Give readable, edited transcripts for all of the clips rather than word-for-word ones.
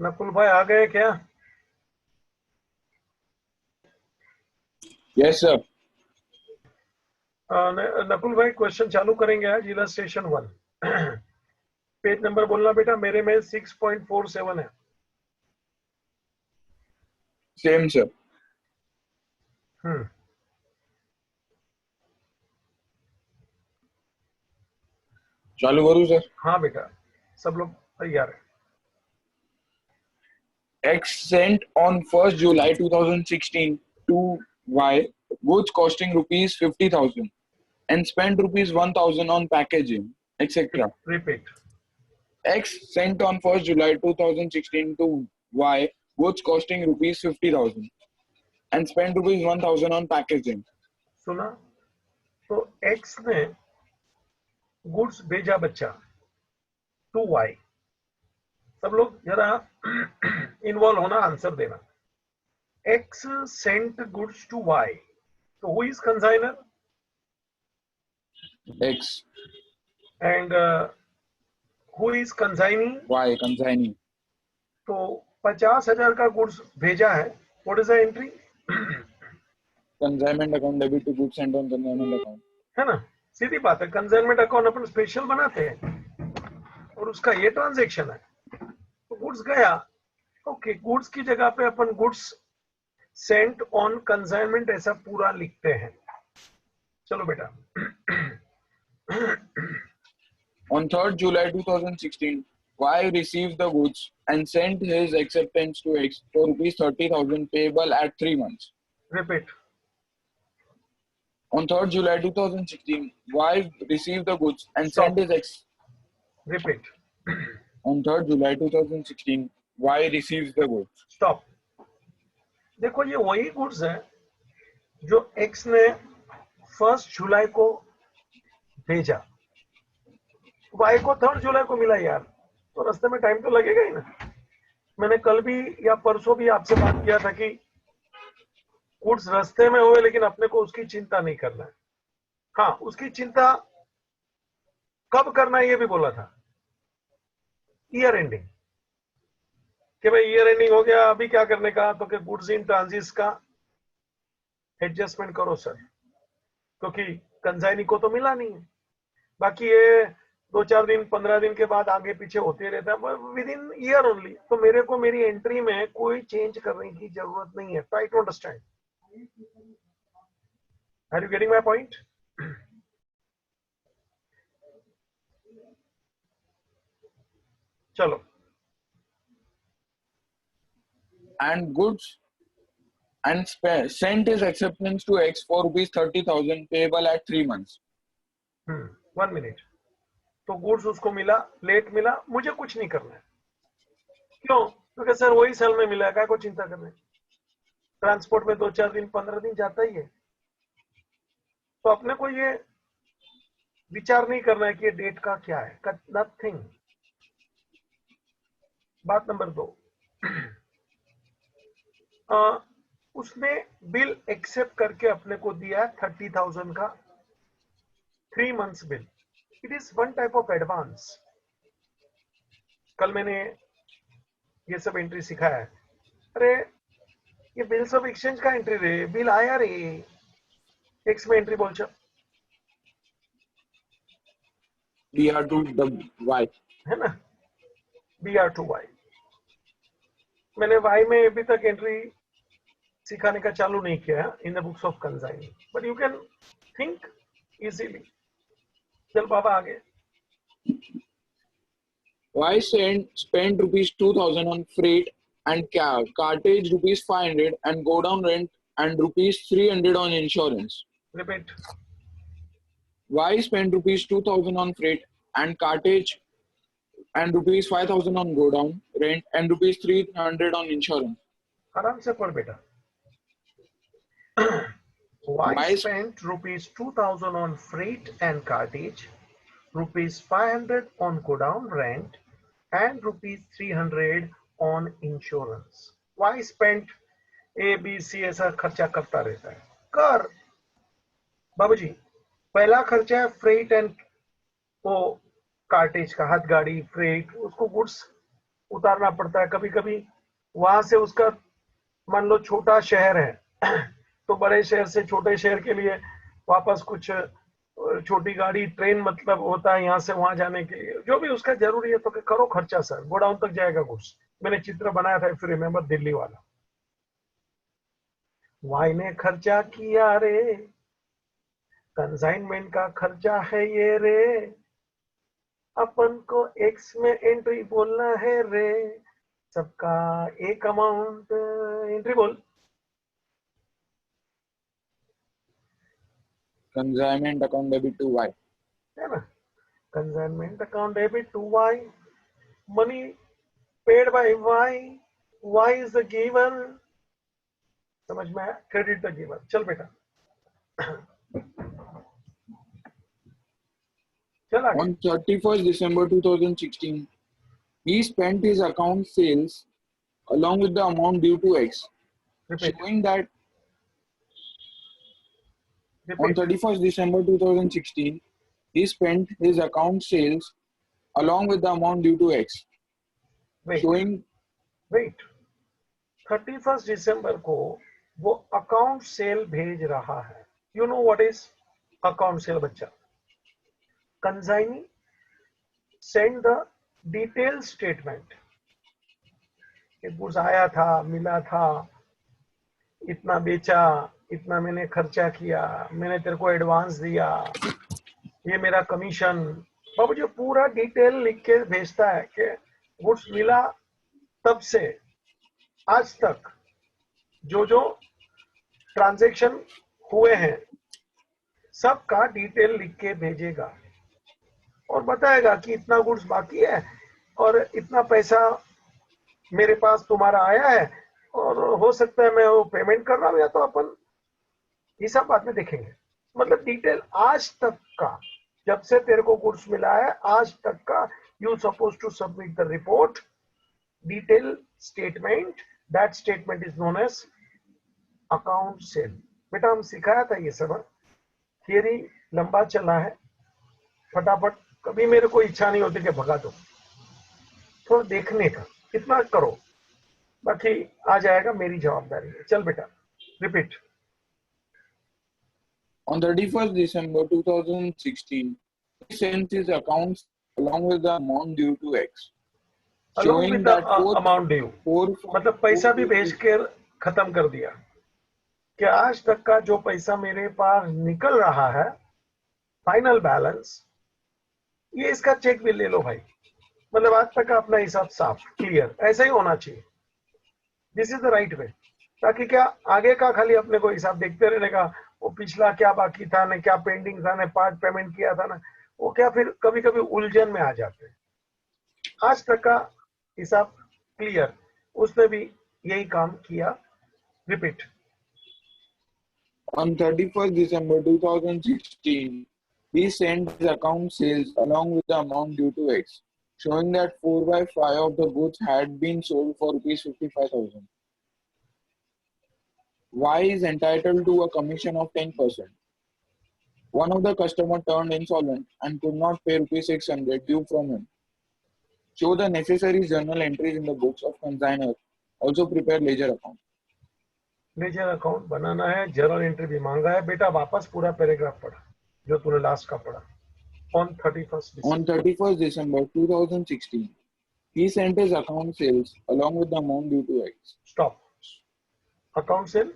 नकुल भाई आ गए क्या? Yes sir. नकुल भाई क्वेश्चन चालू करेंगे आज इलस्ट्रेशन 1। पेज नंबर बोलना बेटा। मेरे में 6.47 है। Same sir. हम्म। चालू करूँ सर? हाँ बेटा, सब लोग तैयार है। X sent on 1st July 2016 to Y goods costing rupees 50,000 and spent rupees 1,000 on packaging, etc. Repeat. X sent on 1st July 2016 to Y goods costing rupees 50,000 and spent rupees 1,000 on packaging. सुना? तो x ने goods भेजा बच्चा to Y. सब लोग जरा involve होना, answer देना। X sent goods to Y, तो who is consignor X, and who is consignee? Y consignee. तो 50,000 का गुड्स भेजा है। What is the entry? Consignment account debit to goods sent on consignment account. है ना? सीधी बात है, कंसाइनमेंट अकाउंट अपन special बनाते हैं और उसका ये ट्रांजेक्शन है, तो गुड्स गया। ओके, गुड्स की जगह पे अपन गुड्स सेंट ऑन कंसाइनमेंट ऐसा पूरा लिखते हैं। चलो बेटा। On 3rd July 2016, Y received the goods and sent his acceptance to X for rupees 30,000 payable at 3 months. Repeat. On 3rd July 2016, Y received the goods and sent stop. his ex. Repeat. On 3rd July 2016, Y receives the goods. Stop. देखो ये वही goods है जो x ने 1 जुलाई को भेजा। Y को 3 जुलाई को मिला यार, तो रास्ते में टाइम तो लगेगा ही ना। मैंने कल भी या परसों भी आपसे बात किया था कि गुड्स रास्ते में हुए, लेकिन अपने को उसकी चिंता नहीं करना है। हाँ, उसकी चिंता कब करना है ये भी बोला था। ईयर एंडिंग, कि भाई ईयर एंडिंग हो गया, अभी क्या करने का, तो कि गुड्स इन ट्रांजिट का एडजस्टमेंट करो सर, क्योंकि कंसाइनी को तो मिला नहीं है। बाकी ये 2-4 दिन 15 दिन के बाद आगे पीछे होते रहता है विद इन ईयर ओनली। तो मेरे को मेरी एंट्री में कोई चेंज करने की जरूरत नहीं है। Try to understand. Are you getting my point? चलो। And goods and sent his acceptance to X for rupees 30,000 payable at 3 months. 1 minute. तो गुड्स उसको मिला, लेट मिला, मुझे कुछ नहीं करना है। क्यों? क्योंकि सर वही सेल में मिला है, क्या को चिंता करना है। ट्रांसपोर्ट में 2-4 दिन 15 दिन जाता ही है, तो अपने को ये विचार नहीं करना है कि ये डेट का क्या है। नथिंग। बात नंबर 2, उसने बिल एक्सेप्ट करके अपने को दिया 30,000 का 3 months bill. It is one type of advance. कल मैंने ये सब एंट्री सिखाया है। अरे ये बिल्स ऑफ एक्सचेंज का एंट्री रे, बिल आया रे, एक्स में एंट्री बोल चल, DR to the Y. है ना? BR to Y। मैंने वाई में अभी तक एंट्री सिखाने का चालू नहीं किया in the books of consignee, but you can think easily. चल बाबा आगे। Y spent rupees 2,000 on freight and cartage rupees 500 and go down rent and rupees 300 on insurance. Repeat. Y spent rupees 2,000 on freight and cartage and rupees 5,000 on go down rent and rupees 300 on insurance. आराम से पढ़ बेटा। Y spent rupees 2,000 on freight and cartage, rupees 500 on go down rent, and rupees 300 on insurance. Y spent A B C ऐसा खर्चा करता रहता है। कर बाबूजी, पहला खर्चा है फ्रेट एंड वो कार्टेज का, हाथ गाड़ी फ्रेट, उसको गुड्स उतारना पड़ता है। कभी कभी वहां से उसका, मान लो छोटा शहर है तो बड़े शहर से छोटे शहर के लिए वापस कुछ छोटी गाड़ी, ट्रेन मतलब होता है यहाँ से वहां जाने के लिए, जो भी उसका जरूरी है तो करो खर्चा सर, गोडाउन तक जाएगा गुड्स। मैंने चित्र बनाया था, इफ यू रिमेम्बर, दिल्ली वाला। वाई ने खर्चा किया रे, कंसाइनमेंट का खर्चा है ये रे, अपन को एक्स में एंट्री बोलना है रे, सबका एक अमाउंट एंट्री बोल। Consignment account debit to Y. है ना, consignment account debit to Y, money paid by Y, Y is the giver. समझ में आया, क्रेडिट द गिवर। चल बेटा चल आगे। On 31st December 2016, he spent his account sales along with the amount due to X, repeat showing that on repeat 31st December 2016, he spent his account sales along with the amount due to X, wait showing wait 31 दिसंबर को वो account sale भेज रहा है। You know what is account sale बच्चा? Consignee send the detail statement, goods आया था, मिला था, इतना बेचा, इतना मैंने खर्चा किया, मैंने तेरे को एडवांस दिया, ये मेरा कमीशन। बाबू जो पूरा डिटेल लिख के भेजता है कि गुड्स मिला तब से आज तक जो ट्रांजैक्शन हुए हैं सबका डिटेल लिख के भेजेगा और बताएगा कि इतना गुड्स बाकी है और इतना पैसा मेरे पास तुम्हारा आया है और हो सकता है मैं वो पेमेंट कर रहा हूं, या तो अपन ये सब बाद में देखेंगे। मतलब डिटेल आज तक का, जब से तेरे को गुड्स मिला है आज तक का, you suppose to submit the report, detail statement, that statement is known as account sale. बेटा हम सिखाया था ये सब, थियरी लंबा चला है, फटाफट कभी मेरे को इच्छा नहीं होती कि भगा दो, थोड़ा देखने का इतना करो, बाकी आ जाएगा, मेरी जवाबदारी है। चल बेटा repeat. on 31st December 2016, he sent his accounts along with the amount due to X, along showing with that amount due, four मतलब पैसा भी भेज कर खत्म कर दिया कि आज तक का जो पैसा मेरे पास निकल रहा है, फाइनल बैलेंस, ये इसका चेक भी ले लो भाई। मतलब आज तक का अपना हिसाब साफ, क्लियर, ऐसा ही होना चाहिए। This is the right way, ताकि क्या आगे का खाली अपने को हिसाब देखते रहने का, वो पिछला क्या बाकी था ना, क्या पेंडिंग था ना, पार्ट पेमेंट किया था ना, वो क्या फिर कभी कभी उलझन में आ जाते हैं। आज तक का हिसाब क्लियर, उसने भी यही काम किया। Repeat. On 31st December 2016, he sent his account sales along with the amount due to X, showing that 4 by 5 of the goods had been sold for rupees 55,000. Y is entitled to a commission of 10%. One of the customer turned insolvent and could not pay rupees 600 due from him. Show the necessary journal entries in the books of consignor. Also prepare ledger account. Ledger account बनाना है, journal entry भी मांगा है। बेटा वापस पूरा paragraph पढ़ा जो तूने लास्ट का पढ़ा। On 31st December 2016, he sent his account sales along with the amount due to X. Stop. Account cell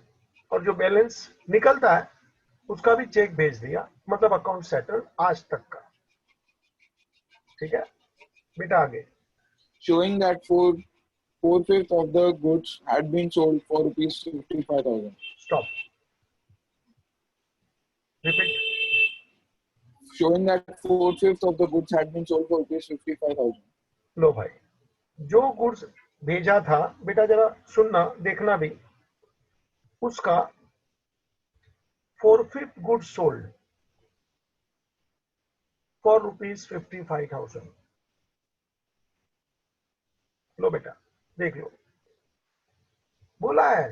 और जो बैलेंस निकलता है उसका भी चेक भेज दिया, मतलब अकाउंट सेटल आज तक का। ठीक है बेटा आगे। Showing that 4/5 of the goods had been sold for rupees 55,000. Stop. Repeat. Showing that 4/5 of the goods had been sold for rupees 55,000. लो भाई, जो गुड्स भेजा था बेटा जरा सुनना देखना भी, उसका 4/5 गुड्स सोल्ड फॉर रुपीज 55,000। लो बेटा देख लो, बोला है,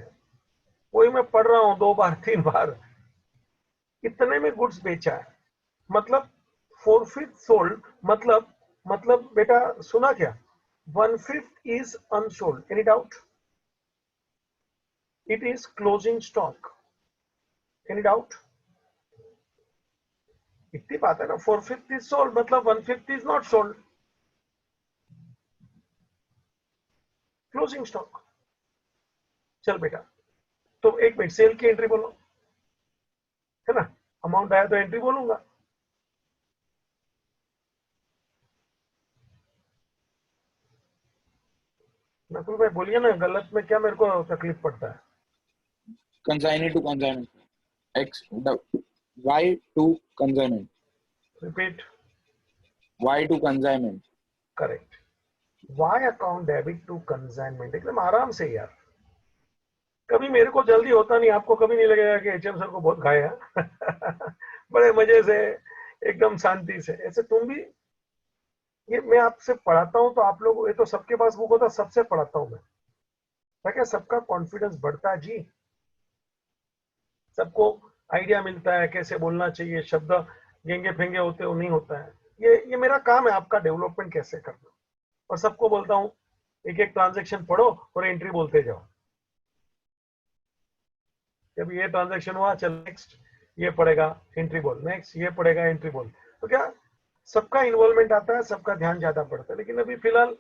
वही मैं पढ़ रहा हूं 2 बार 3 बार। इतने में गुड्स बेचा है, मतलब 4/5 सोल्ड, मतलब बेटा सुना क्या, 1/5 is unsold. Any doubt? It is closing stock. Any doubt? इतनी बात है ना, 4/5 is sold मतलब 1/5 is not sold. Closing stock. चल बेटा, तो एक मिनट, सेल की एंट्री बोलो, है ना, अमाउंट आया तो एंट्री बोलूंगा. नकुल भाई बोलिए ना, गलत में क्या मेरे को तकलीफ पड़ता है. Consignee to consignment. Y to consignment. Repeat. Y to consignment. Correct. Y account debit to consignment. एकदम आराम से यार, कभी मेरे को जल्दी होता नहीं, आपको कभी नहीं लगेगा कि एचएम सर को बहुत खाया. बड़े मजे से, एकदम शांति से. ऐसे तुम भी, ये मैं आपसे पढ़ाता हूं तो आप लोग, ये तो सबके पास बुक होता, सबसे पढ़ाता हूं मैं, ताकि सबका कॉन्फिडेंस बढ़ता है जी, सबको आइडिया मिलता है कैसे बोलना चाहिए, शब्द गेंगे फेंगे होते हो नहीं होता है. ये मेरा काम है, आपका डेवलपमेंट कैसे करना. और सबको बोलता हूँ एक एक ट्रांजेक्शन पढ़ो और एंट्री बोलते जाओ. जब ये ट्रांजेक्शन हुआ, चल नेक्स्ट ये पड़ेगा, एंट्री बोल, नेक्स्ट ये पड़ेगा, एंट्री बोल. तो क्या सबका इन्वॉल्वमेंट आता है, सबका ध्यान ज्यादा पड़ता है. लेकिन अभी फिलहाल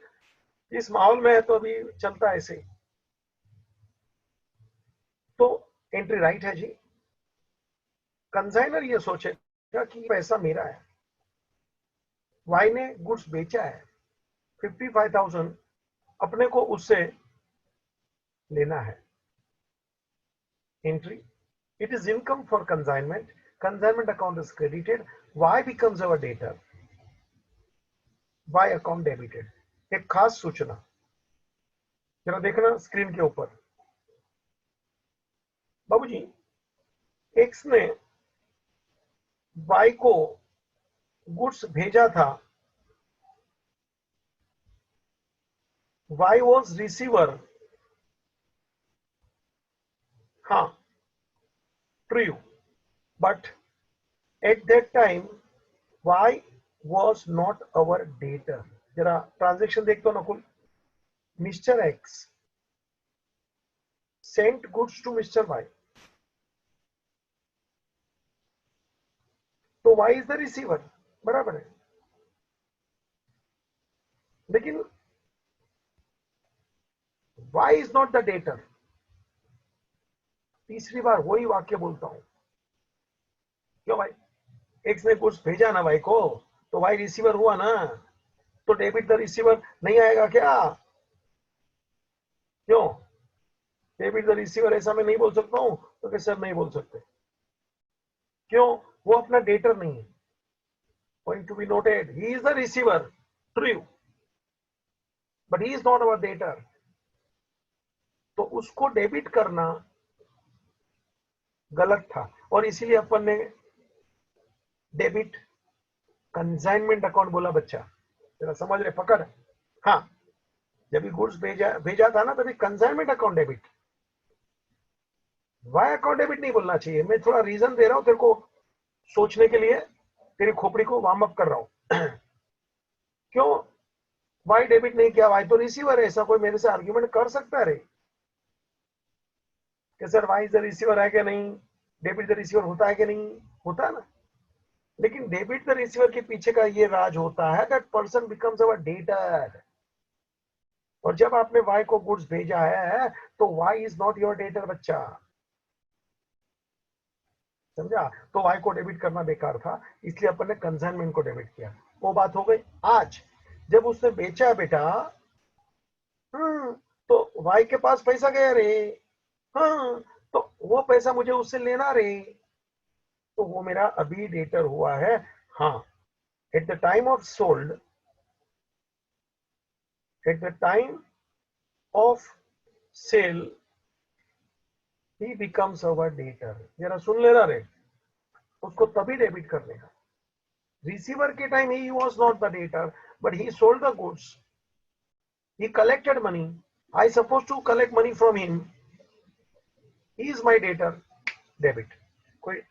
इस माहौल में है तो अभी चलता है ऐसे ही. तो एंट्री राइट है जी. कंसाइनर ये सोचेगा कि पैसा मेरा है, वाई ने गुड्स बेचा है, 55,000 अपने को उससे लेना है. Entry. It is income for consignment. Consignment account is credited. Y becomes our debtor. Y account debited. एक खास सूचना, जरा देखना स्क्रीन के ऊपर. बाबूजी, X ने Y को गुड्स भेजा था. Y was receiver. हाँ, true. But at that time, Y was not our debtor. जरा ट्रांजेक्शन देखते हो Nakul. Mister X sent goods to Mr. Y. तो Y is the receiver, बराबर है. लेकिन Y is not the debtor. तीसरी बार वही वाक्य बोलता हूं. क्यों भाई, एक्स ने कुछ भेजा ना भाई को, तो वाई रिसीवर हुआ ना, तो डेबिट द रिसीवर नहीं आएगा क्या? क्यों डेबिट द रिसीवर ऐसा मैं नहीं बोल सकता हूं? तो कैसे नहीं बोल सकते? क्यों? वो अपना डेटर नहीं है. Point to be noted, he is the receiver, true, but he is not our debtor. तो उसको डेबिट करना गलत था, और इसीलिए अपन ने डेबिट कंसाइनमेंट अकाउंट बोला. बच्चा जरा समझ रहे, पकड़. हाँ, जब भी गुड्स भेजा था ना, तभी consignment account debit, Y account debit नहीं बोलना चाहिए. मैं थोड़ा रीजन दे रहा हूं तेरे को सोचने के लिए, तेरी खोपड़ी को वार्म अप कर रहा हूं. क्यों वाई डेबिट नहीं किया? वाई तो रिसीवर है. ऐसा कोई मेरे से आर्ग्यूमेंट कर सकता है रे कि sir Y is the receiver है कि नहीं, डेबिट द रिसीवर होता है कि नहीं? होता है ना. लेकिन डेबिट द रिसीवर के पीछे का ये राज होता है, that person becomes our debtor. और जब आपने वाई को गुड्स भेजा है तो Y is not your debtor बच्चा, समझा? तो वाई को डेबिट करना बेकार था, इसलिए अपन ने कंसाइनमेंट को डेबिट किया. वो बात हो गई. आज जब उसने बेचा बेटा, तो वाई के पास पैसा गया रे. हाँ, तो वो पैसा मुझे उससे लेना रे, तो वो मेरा अभी डेटर हुआ है. हाँ, at the time of sold, at the time of sale, he becomes our debtor. जरा सुन लेना रे, उसको तभी डेबिट कर लेगा. रिसीवर के time he was not the debtor, but he sold the goods, he collected money, I suppose to collect money from him, he is my debtor, debit. कोई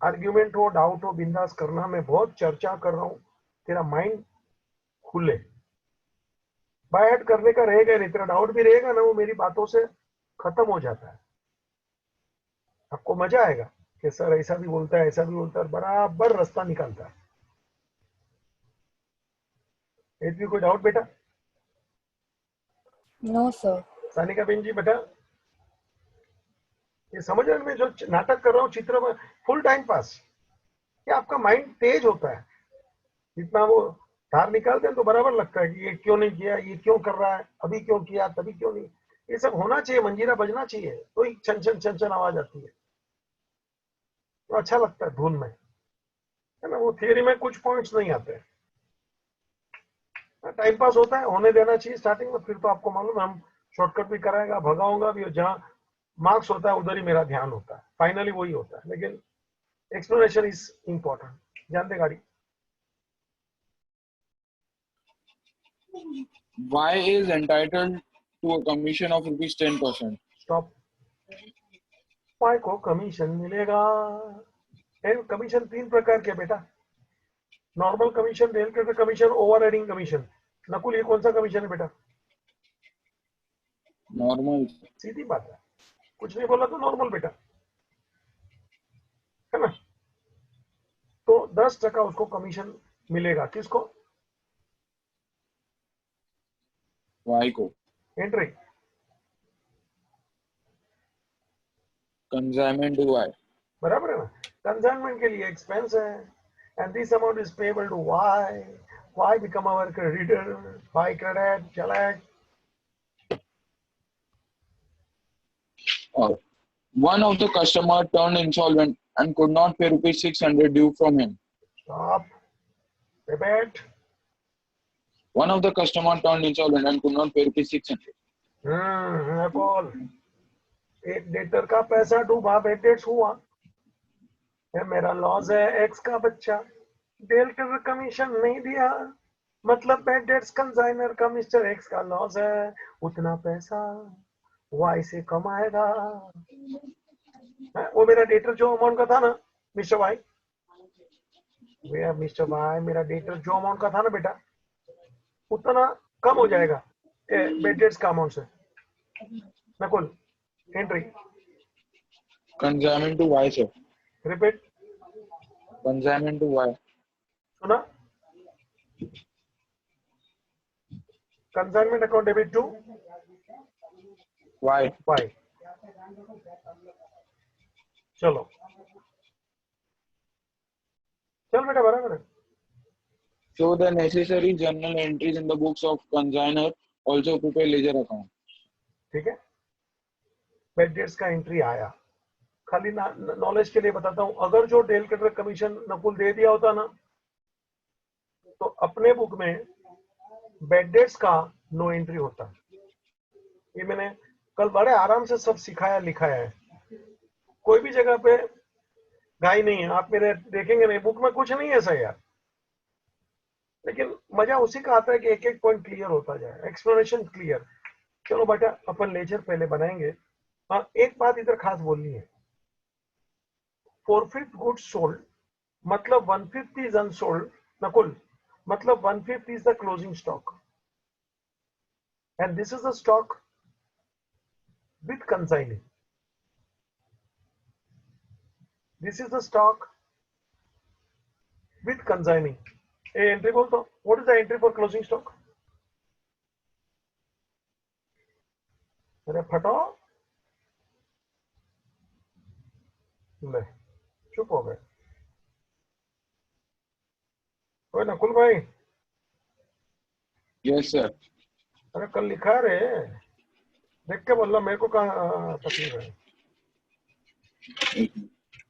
आर्ग्यूमेंट हो, डाउट हो, बिंदास करना. मैं बहुत चर्चा कर रहा हूं, तेरा माइंड खुले. बाय हार्ट करने का रहेगा नहीं, तेरा डाउट भी रहेगा ना, वो मेरी बातों से खत्म हो जाता है। आपको मजा आएगा कि सर ऐसा भी बोलता है, ऐसा भी बोलता है, बराबर रास्ता निकालता है। एक भी कोई डाउट बेटा? No, sir. सानिका बेन जी बेटा, ये समझ रहे हैं मैं जो नाटक कर रहा हूँ चित्र में, फुल टाइम पास, ये आपका माइंड तेज होता है। जितना वो धार निकालते हैं तो बराबर लगता है कि ये क्यों नहीं किया, ये क्यों कर रहा है, अभी क्यों किया, तभी क्यों नहीं। ये सब होना चाहिए, मंजीरा बजना चाहिए, तो ही छन छन छन छन आवाज आती है, तो अच्छा लगता है धुन में, है ना। वो थियरी में कुछ पॉइंट्स नहीं आते, टाइम पास होता है, होने देना चाहिए स्टार्टिंग में, फिर तो आपको मालूम है हम शॉर्टकट भी कराएगा, भगाऊंगा भी, जहाँ मार्क्स होता है उधर ही मेरा ध्यान होता है, फाइनली वही होता है। लेकिन एक्सप्लेनेशन इज इंपॉर्टेंट, जानते गाड़ी। Y is entitled to a commission of rupees 10%. Stop. Y को कमीशन मिलेगा। कमीशन तीन प्रकार के बेटा, नॉर्मल कमीशन, रेल के commission, overriding commission. Nakul ये कौन सा कमीशन है बेटा? Normal. सीधी बात है, कुछ नहीं बोला तो नॉर्मल बेटा, है ना। तो 10% उसको कमीशन मिलेगा, किसको? Y को. Entry, Consignment to Y. बराबर है ना। कंसाइनमेंट के लिए एक्सपेंस है, and this amount is payable to Y, Y become our creditor by credit चला। One of the customer turned insolvent and could not pay rupees 600 due from him. Stop, repeat. One of the customer turned insolvent and could not pay rupees 600. Nakul, एक debtor का पैसा डूबा, bad debts हुआ, ये मेरा loss है, x का बच्चा डेल कर कमीशन नहीं दिया, मतलब बेड डेट्स कंसाइनर का मिस्टर एक्स का लॉस है, उतना पैसा वाई से कमाएगा। वो मेरा डेटर जो अमाउंट का था ना मिस्टर वाई, मिस्टर वाई मेरा डेटर जो अमाउंट का था ना बेटा, उतना कम हो जाएगा बेड डेट्स का अमाउंट से। Nakul entry, Consignment to Y, sir. Repeat. Consignment to Y. सुना? Consignment account debit to Y. Y. चलो चल बेटा, बराबर है। Show the necessary journal entries in the books of consignor. Also prepare ledger account. ठीक है, बेड डेट्स का entry आया। खाली नॉलेज के लिए बताता हूं, अगर जो डेल कटर कमीशन नकुल दे दिया होता ना, तो अपने बुक में बेड डेट्स का नो एंट्री होता। ये मैंने कल बड़े आराम से सब सिखाया लिखाया है, कोई भी जगह पे घाई नहीं है। आप मेरे देखेंगे नहीं, बुक में कुछ नहीं है ऐसा यार, लेकिन मजा उसी का आता है कि एक एक पॉइंट क्लियर होता जाए, एक्सप्लेनेशन क्लियर। चलो बेटा अपन लेजर पहले बनाएंगे। हाँ, एक बात इधर खास बोलनी है, फोर-फिफ्थ गुड्स सोल्ड मतलब 1/5 इज अनसोल्ड। नकुल, मतलब 1/5 is the closing stock, and this is the stock with consigning. This is the stock with consigning. Entry बोल तो, what is the entry for closing stock? अरे फटो, ले चुप हो गए। ओए नकुल भाई, Yes, sir. अरे कल लिखा रे, देख के बोलना, मेरे को कहाँ तकलीफ है।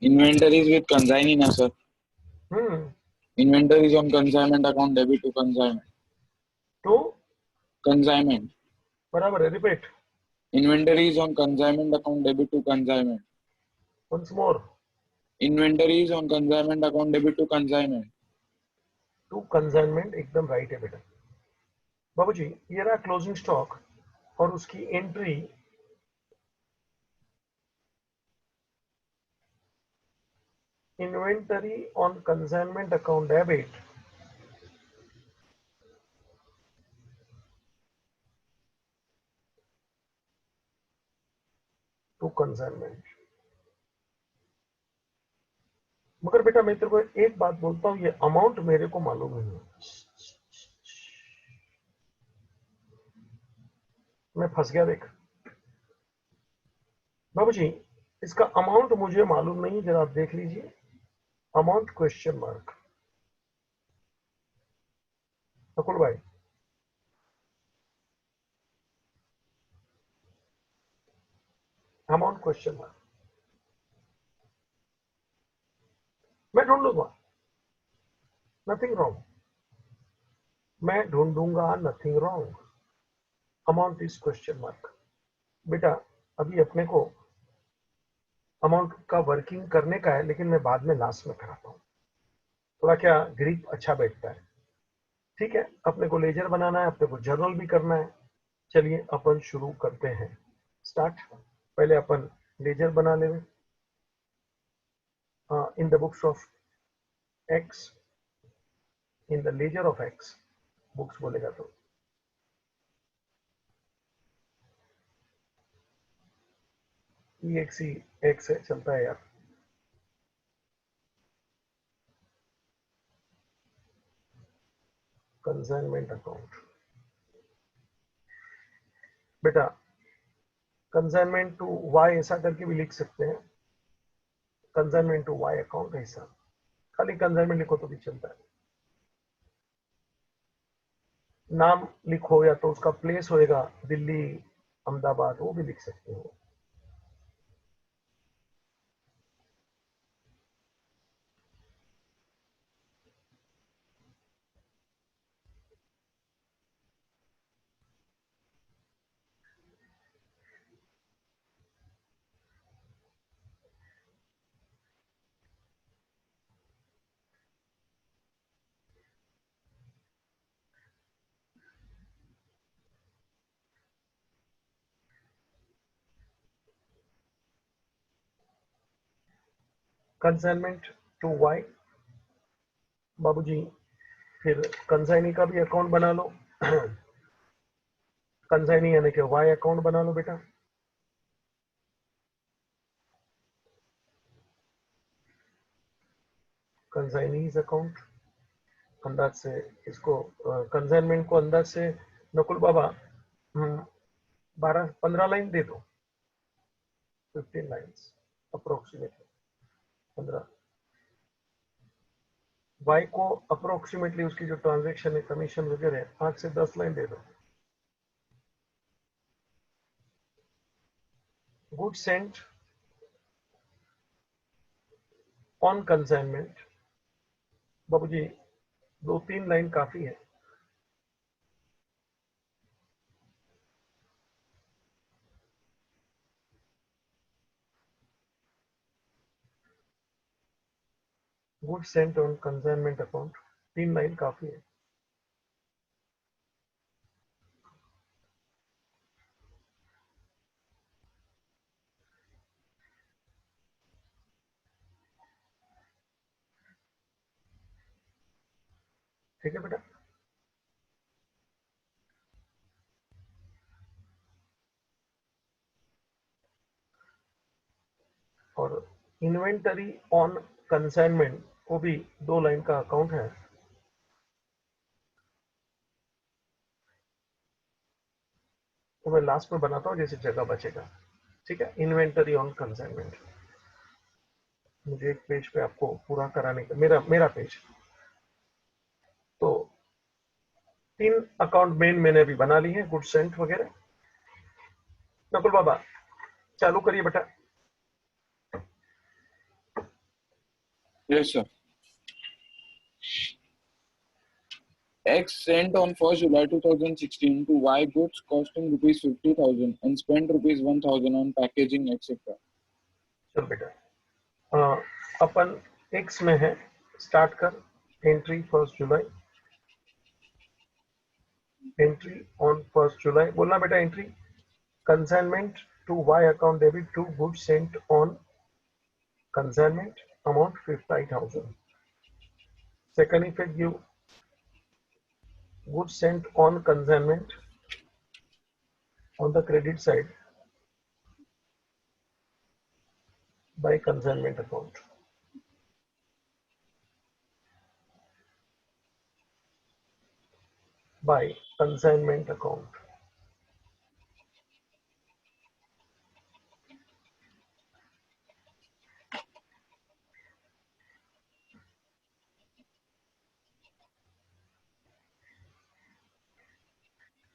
Inventories with consignee, na, sir. Hmm, Inventories on consignment account debit to consignment. To Consignment. बराबर है, repeat Inventories on consignment account debit to consignment. Once more. Inventories on consignment account debit to consignment. To consignment, एकदम right है बेटा। बाबूजी ये रहा closing stock और उसकी entry inventory on consignment account debit to consignment. मगर बेटा मैं तेरे को एक बात बोलता हूं, ये अमाउंट मेरे को मालूम नहीं है, मैं फंस गया देख। बाबूजी इसका अमाउंट मुझे मालूम नहीं, जरा आप देख लीजिए, अमाउंट क्वेश्चन मार्क। नकुल भाई अमाउंट क्वेश्चन मार्क, मैं ढूंढ लूंगा, नथिंग रॉन्ग, मैं ढूंढूंगा, nothing wrong. Amount is question mark. बेटा अभी अपने को अमाउंट का वर्किंग करने का है, लेकिन मैं बाद में लास्ट में कराता हूँ, थोड़ा क्या ग्रिप अच्छा बैठता है। ठीक है, अपने को लेजर बनाना है, अपने को जर्नल भी करना है। चलिए अपन शुरू करते हैं, स्टार्ट। पहले अपन लेजर बना ले, in the books of x, in the laser of x, books बोलेगा तो EXE एक्स है, चलता है यार। कंसाइनमेंट अकाउंट, बेटा कंसाइनमेंट टू वाई ऐसा करके भी लिख सकते हैं, कंसाइनमेंट टू वाई अकाउंट ऐसा, खाली कंसाइनमेंट लिखो तो भी चलता है। नाम लिखो या तो उसका प्लेस होएगा दिल्ली, अहमदाबाद, वो भी लिख सकते हो। कंसाइनमेंट टू वाई, बाबूजी फिर कंसाइनी का भी अकाउंट बना लो। कंसाइनी यानी कि वाई अकाउंट बना लो बेटा। कंसाइनीज अकाउंट, अंदाज से इसको कंसाइनमेंट को अंदाज से नकुल बाबा 12-15 लाइन दे दो, 15 लाइन्स अप्रोक्सीमेटली, 15। वाई को अप्रोक्सीमेटली उसकी जो ट्रांजेक्शन है, कमीशन वगैरह, 8 से 10 लाइन दे दो। गुड सेंट ऑन कंसाइनमेंट, बाबूजी 2-3 लाइन काफी है। Good sent on consignment account, 3 line काफी है। ठीक है बेटा, और इन्वेंटरी ऑन कंसाइनमेंट वो भी 2 लाइन का अकाउंट है, तो मैं लास्ट में बनाता हूँ जैसे जगह बचेगा। ठीक है, इन्वेंटरी ऑन कंसाइनमेंट, मुझे एक पेज पे आपको पूरा कराने का, मेरा मेरा पेज, तो 3 अकाउंट मेन मैंने अभी बना ली है, गुड सेंट वगैरह। नकुल बाबा चालू करिए बेटा। Yes, sir. X sent on 1st July 2016 to Y goods costing rupees 50,000 and spent rupees 1,000 on packaging, etc. चल बेटा, अपन एक्स में है, स्टार्ट कर। Entry 1 July, entry on 1 July बोलना बेटा। Entry consignment to Y account debit to good sent on consignment, amount 50,000। Second effect give goods sent on consignment on the credit side, by consignment account. By consignment account.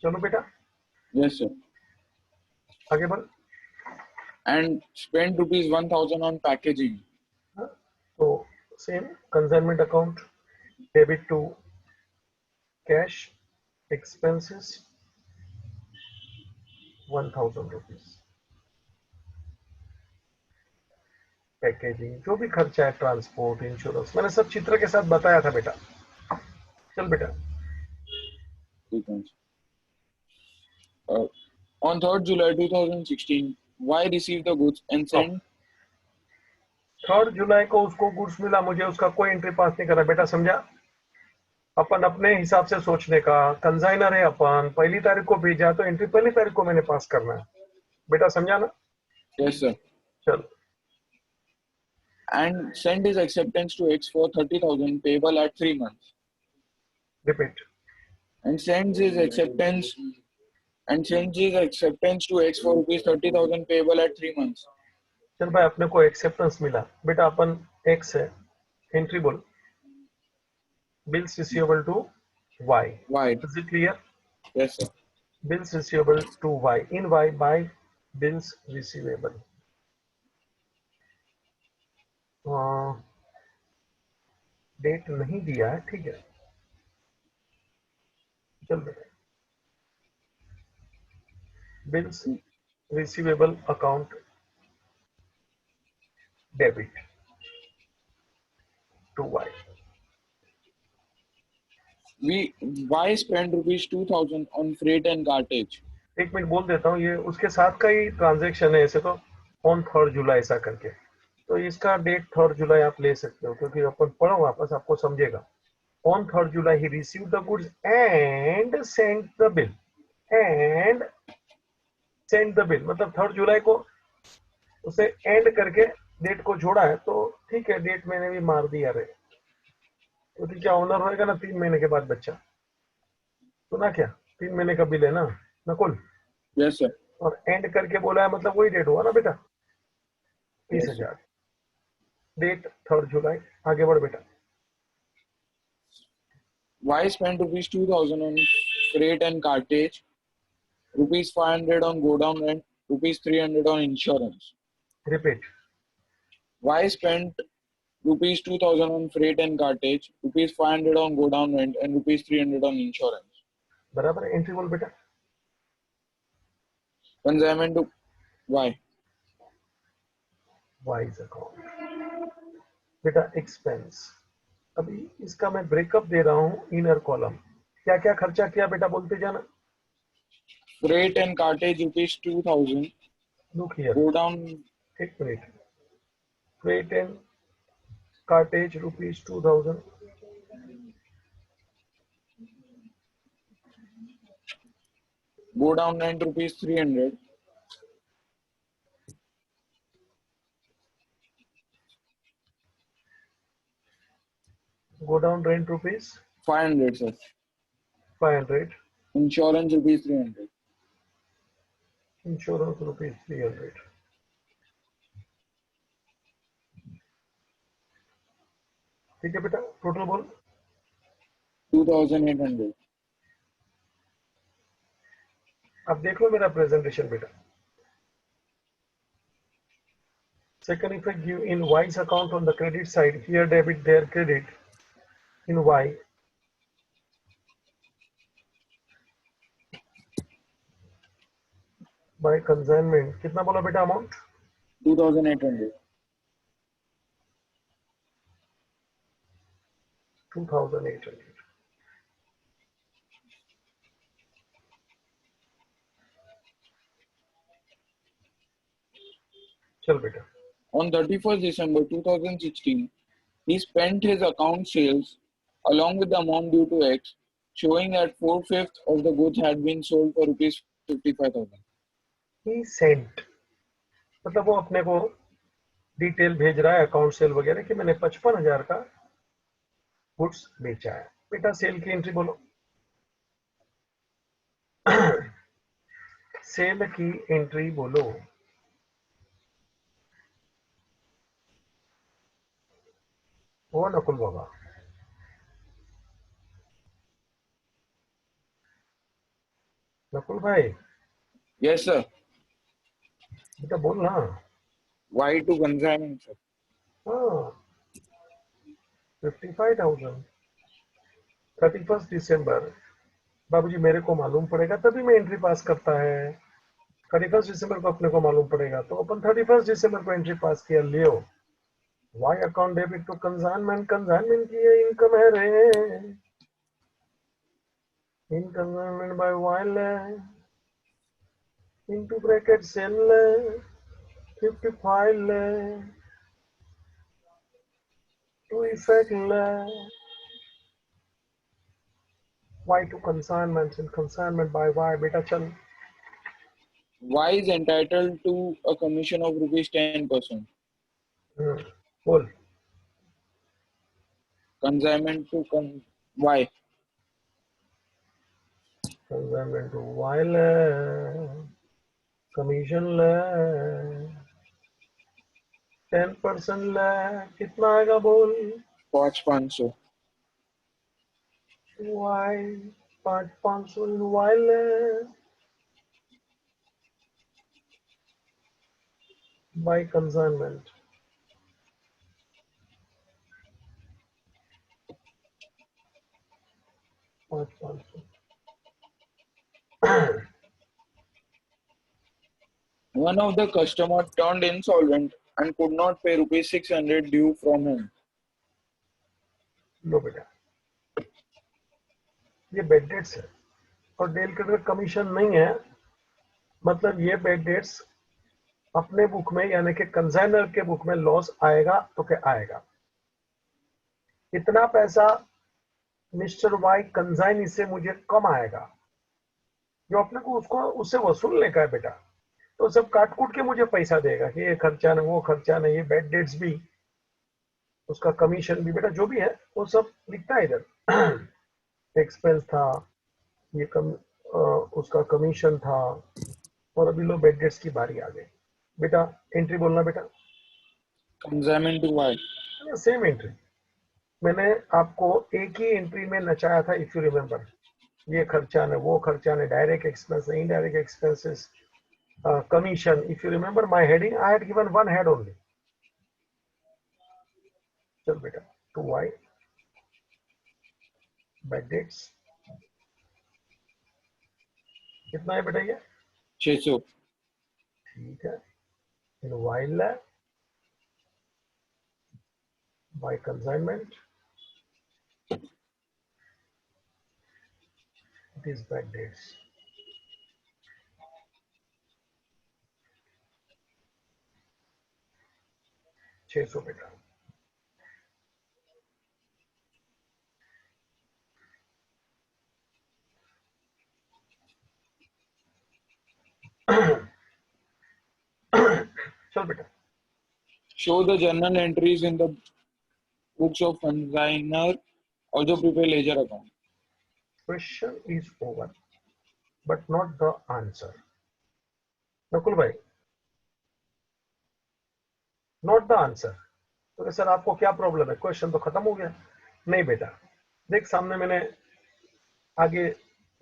चलो बेटा, Yes, sir. आगे बढ़. And spent rupees 1000 on packaging. So same consignment account, debit to cash, expenses 1000 rupees. Packaging जो भी खर्चा है, transport, insurance, मैंने सब चित्र के साथ बताया था बेटा. चल बेटा. On 3rd July 2016, Y received the goods and sent 3 जुलाई को उसको गुड्स मिला, मुझे उसका कोई एंट्री पास नहीं करना बेटा, समझा? अपन अपने हिसाब से सोचने का. कंसाइनर है अपन, 1 तारीख को भेजा तो एंट्री 1 तारीख को मैंने पास करना है बेटा, समझा ना? Yes, sir. चल. And sent his acceptance to X for 30,000 payable at 3 months. Repeat. And sends his acceptance to X for rupees 30,000 payable at 3 months. चल भाई, अपने को एक्सेप्टेंस मिला बेटा, अपन एक्स है, एंट्री बोल. Bills receivable to Y. Y. Is it clear? Yes, sir. Bills receivable to Y, in Y by bills receivable. Date नहीं दिया है, ठीक है. चल बेटा. Bills receivable account debit to Y. Y spent rupees 2,000 on freight and cartage. एक minute बोल देता हूँ, ये उसके साथ का ही ट्रांजैक्शन है ऐसे तो, ऑन 3 जुलाई ऐसा करके. तो इसका डेट 3 जुलाई आप ले सकते हो, क्योंकि अपन पढ़ो वापस, आपको समझेगा. On 3 July he receive the goods and send the bill. And send the bill मतलब 3 जुलाई को उसे एंड करके डेट को जोड़ा है, तो ठीक है, डेट मैंने भी मार दिया रे. तो क्या ओनर होएगा ना 3 महीने के बाद बच्चा, तो ना क्या 3 महीने का बिल है ना नकुल. Yes, sir. और एंड करके बोला है मतलब वही डेट हुआ ना बेटा, 30,000. डेट 3 जुलाई. आगे बढ़ बेटा. Y spent rupees 2,000 on freight and cartage, rupees 500 on go down rent, rupees 300 on insurance. Repeat. Y spent rupees 2,000 on freight and cartage, rupees 500 on go down rent, and rupees 300 on insurance. बराबर. Entry बोल बेटा. Consignment to Y. Wise account बेटा. Expense. अभी इसका मैं breakup दे रहा हूँ, inner column. क्या क्या खर्चा किया बेटा, बोलते जाना. Freight and cartage rupees 2,000. Look here. Go down एक minute. Freight and cartridge rupees 2000. go down rent rupees 300. Go down rent rupees 500, sir. 500. Insurance rupees 300. Insurance rupees 300. ठीक है बेटा, टोटल बोल. 2,800. अब देख लो मेरा प्रेजेंटेशन बेटा. Second, if I give in Y's account on the credit side, here debit, there credit. In Y, by consignment, कितना बोला बेटा अमाउंट? 2,800. 2,800. चल बेटा. On 31st December 2016, he spent his account sales along with the amount due to X, showing that 4/5 of the goods had been sold for rupees 55,000. He sent मतलब वो अपने को detail भेज रहा है अकाउंट सेल वगैरह कि मैंने 55,000 का गुड्स बेचा है। बेटा सेल की एंट्री बोलो। सेल की एंट्री बोलो। वो नकुल बाबा, नकुल भाई, Yes, sir. बेटा बोल ना। Why to consignment, sir? हाँ, 55,000 31 दिसंबर। बाबूजी मेरे को मालूम पड़ेगा तभी मैं एंट्री पास करता है। 31 दिसंबर को अपने को मालूम पड़ेगा तो अपन 31 दिसंबर को एंट्री पास किया। लियो, Y account debit to consignment, consignment की ये इनकम है रे। In consignment by while into bracket sale 55 to effect Y to consignment in consignment by Y. बेटा चल। Y is entitled to a commission of rupees 10%. बोल। Consignment to Y. Consignment to while commission 10% कितना आएगा बोल। 500. Y 500 while by consignment. 500। One of the customer turned insolvent and could not pay rupees 600 due from him. लो बेटा, ये bad debts है और del का commission नहीं है। मतलब ये बेड डेट्स अपने बुक में यानी कि कंसाइनर के बुक में लॉस आएगा तो क्या आएगा। इतना पैसा मिस्टर वाई कंसाइन से मुझे कम आएगा जो अपने को उसको उससे वसूलने का है बेटा। तो सब काट कूट के मुझे पैसा देगा कि ये खर्चा नहीं वो खर्चा नहीं, ये बेड डेट्स भी, उसका कमीशन भी, बेटा जो भी है वो सब लिखता है इधर। एक्सपेंस था, ये उसका कमीशन था, और अभी लो बेड डेट्स की बारी आ गई। बेटा एंट्री बोलना बेटा। Consignment to Y. Same entry मैंने आपको एक ही एंट्री में नचाया था, इफ यू रिमेम्बर। ये खर्चा ने वो खर्चा ने, डायरेक्ट एक्सपेंस ने, indirect expenses, commission. If you remember my heading, I had given one head only. चल बेटा 2y back dates कितना है बेटा ये? 600. ठीक है। in while by consignment it is back dates। 600 बेटा। चल बेटा। Show the journal entries in the books of consignor. Also prepare ledger account. Question is over but not the answer। Nakul भाई, नॉट द आंसर। तो sir आपको क्या problem है, question तो खत्म हो गया। नहीं बेटा, देख सामने मैंने आगे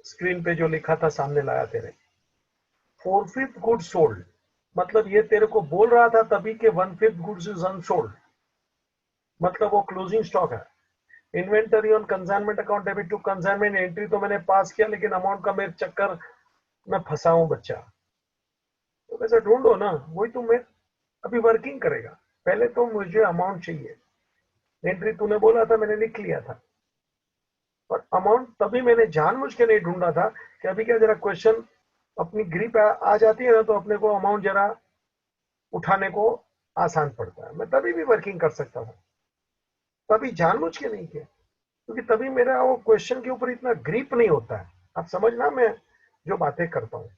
स्क्रीन पे जो लिखा था सामने लाया तेरे। 4/5 गुड्स सोल्ड, मतलब ये तेरे को बोल रहा था तभी के 1/5 गुड्स इज अनसोल्ड, मतलब वो क्लोजिंग स्टॉक है। Inventory on consignment account debit to consignment entry तो मैंने पास किया, लेकिन अमाउंट का मेरे चक्कर में फंसा हूं बच्चा। तो वैसे ढूंढो ना, वही तो मैं अभी वर्किंग करेगा। पहले तो मुझे अमाउंट चाहिए। एंट्री तूने बोला था, मैंने लिख लिया था, और अमाउंट तभी मैंने जानबूझ के नहीं ढूंढा था कि अभी क्या जरा क्वेश्चन अपनी ग्रिप आ जाती है ना, तो अपने को अमाउंट जरा उठाने को आसान पड़ता है। मैं तभी भी वर्किंग कर सकता था, तभी जानबूझ के नहीं किया, क्योंकि तभी मेरा वो क्वेश्चन के ऊपर इतना ग्रिप नहीं होता है। आप समझना मैं जो बातें करता हूँ,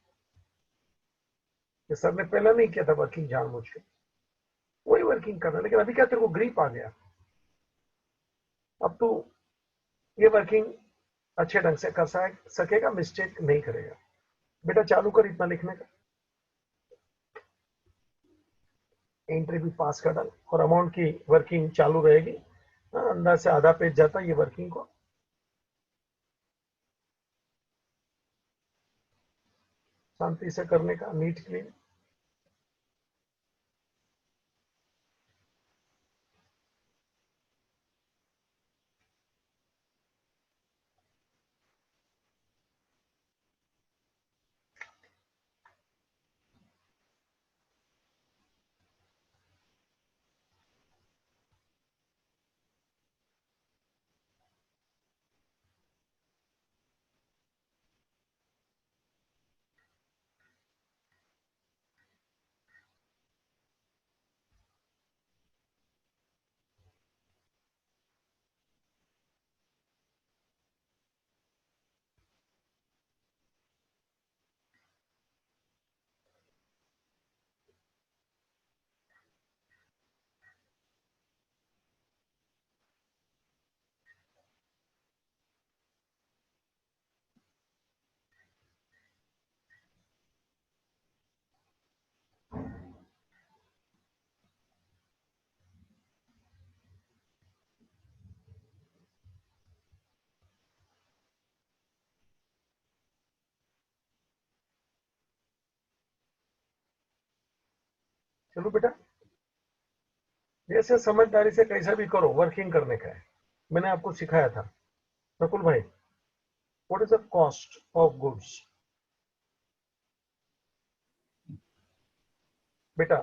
सर ने पहले नहीं किया था वर्किंग जानबूझ के, वही वर्किंग करना, लेकिन अभी क्या तेरे को ग्रीप आ गया, अब तू ये वर्किंग अच्छे ढंग से कर सकेगा, मिस्टेक नहीं करेगा। बेटा चालू कर इतना लिखने का, एंट्री भी पास का डाल और अमाउंट की वर्किंग चालू रहेगी। अंदर से आधा पेज जाता है ये वर्किंग को, शांति से करने का, नीट क्लीन। चलो बेटा, जैसे समझदारी से कैसा भी करो, वर्किंग करने का है, मैंने आपको सिखाया था। नकुल भाई, what is the cost of goods? बेटा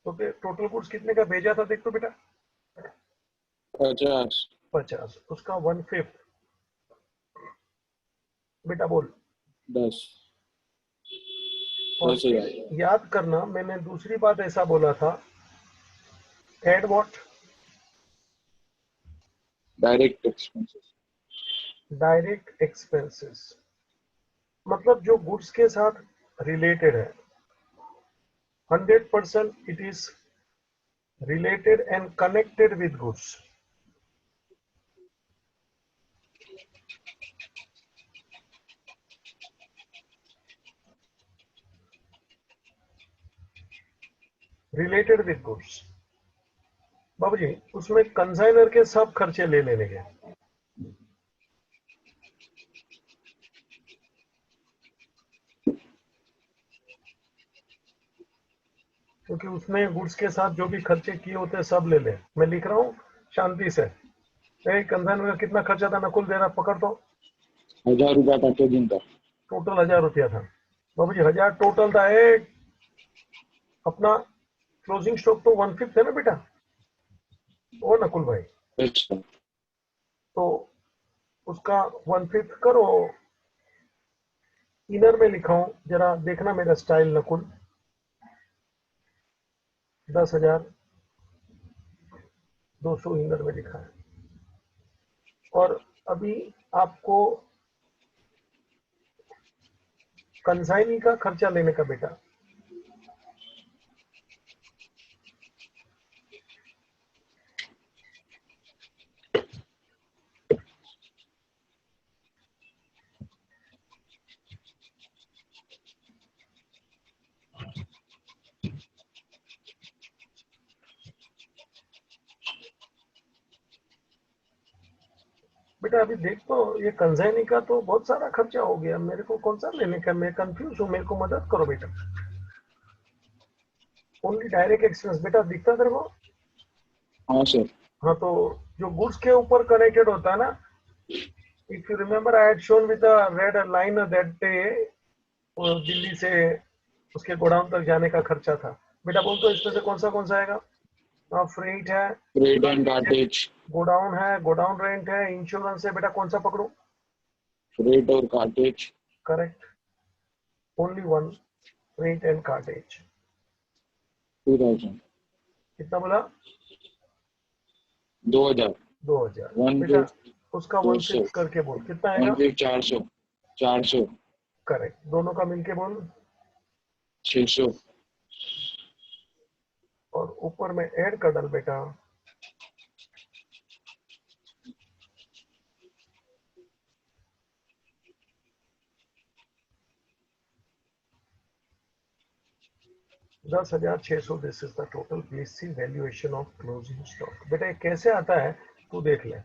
तो टोटल गुड्स कितने का भेजा था, देख तो बेटा। 50। 50, उसका 1/5 बेटा बोल। 10। और 10,000। फिर याद करना, मैंने दूसरी बात ऐसा बोला था, add what? Direct expenses. Direct expenses, मतलब जो गुड्स के साथ रिलेटेड है, 100% it is related and connected with goods. Related with goods बाबूजी, उसमें कंसाइनर के सब खर्चे ले लेने के, क्योंकि उसने गुड्स के साथ जो भी खर्चे किए होते हैं सब ले ले। मैं लिख रहा हूँ शांति से। कंसाइनर का कितना खर्चा था नकुल, दे रहा पकड़ तो। 1000 रुपया पैकेजिंग का। टोटल 1000 रुपया था बाबूजी, 1000 टोटल था। एक अपना क्लोजिंग स्टॉक तो 1/5 है ना बेटा, ओ नकुल भाई, अच्छा। तो उसका 1/5 करो। इनर में लिखा हूं, जरा देखना मेरा स्टाइल नकुल। 10,200 इनर में लिखा है। और अभी आपको कंसाइनी का खर्चा लेने का बेटा, बेटा अभी देख तो, ये कंसाइनी का तो बहुत सारा खर्चा हो गया, मेरे को कौन सा लेने का, मैं कंफ्यूज हूँ, मेरे को मदद करो बेटा। ओनली डायरेक्ट एक्सपेंस बेटा दिखता तेरे को? हाँ सर। हाँ, तो जो गुड्स के ऊपर कनेक्टेड होता है ना, if you remember I had shown with the red line that day, Delhi से उसके गोडाउन तक जाने का खर्चा था। बेटा बोल तो इसमें से कौन सा आएगा? फ्रेट है, फ्रेट एंड कार्टेज। गोडाउन है, गोडाउन रेंट है, इंश्योरेंस है, बेटा कौन सा पकड़ू? फ्रेट और cartage. Correct, only one, freight and cartage. 2000। कितना बोला? 2000। 2000 बेटा, 1/5। उसका 200। 1/5 करके बोल, कितना आएगा? 1/5 400। 400। करेक्ट, दोनों का मिलके बोल। 600। ऊपर में ऐड कर डाल बेटा। $10,600 this is the total. Please see valuation of closing stock. बेटा ये कैसे आता है तू देख ले।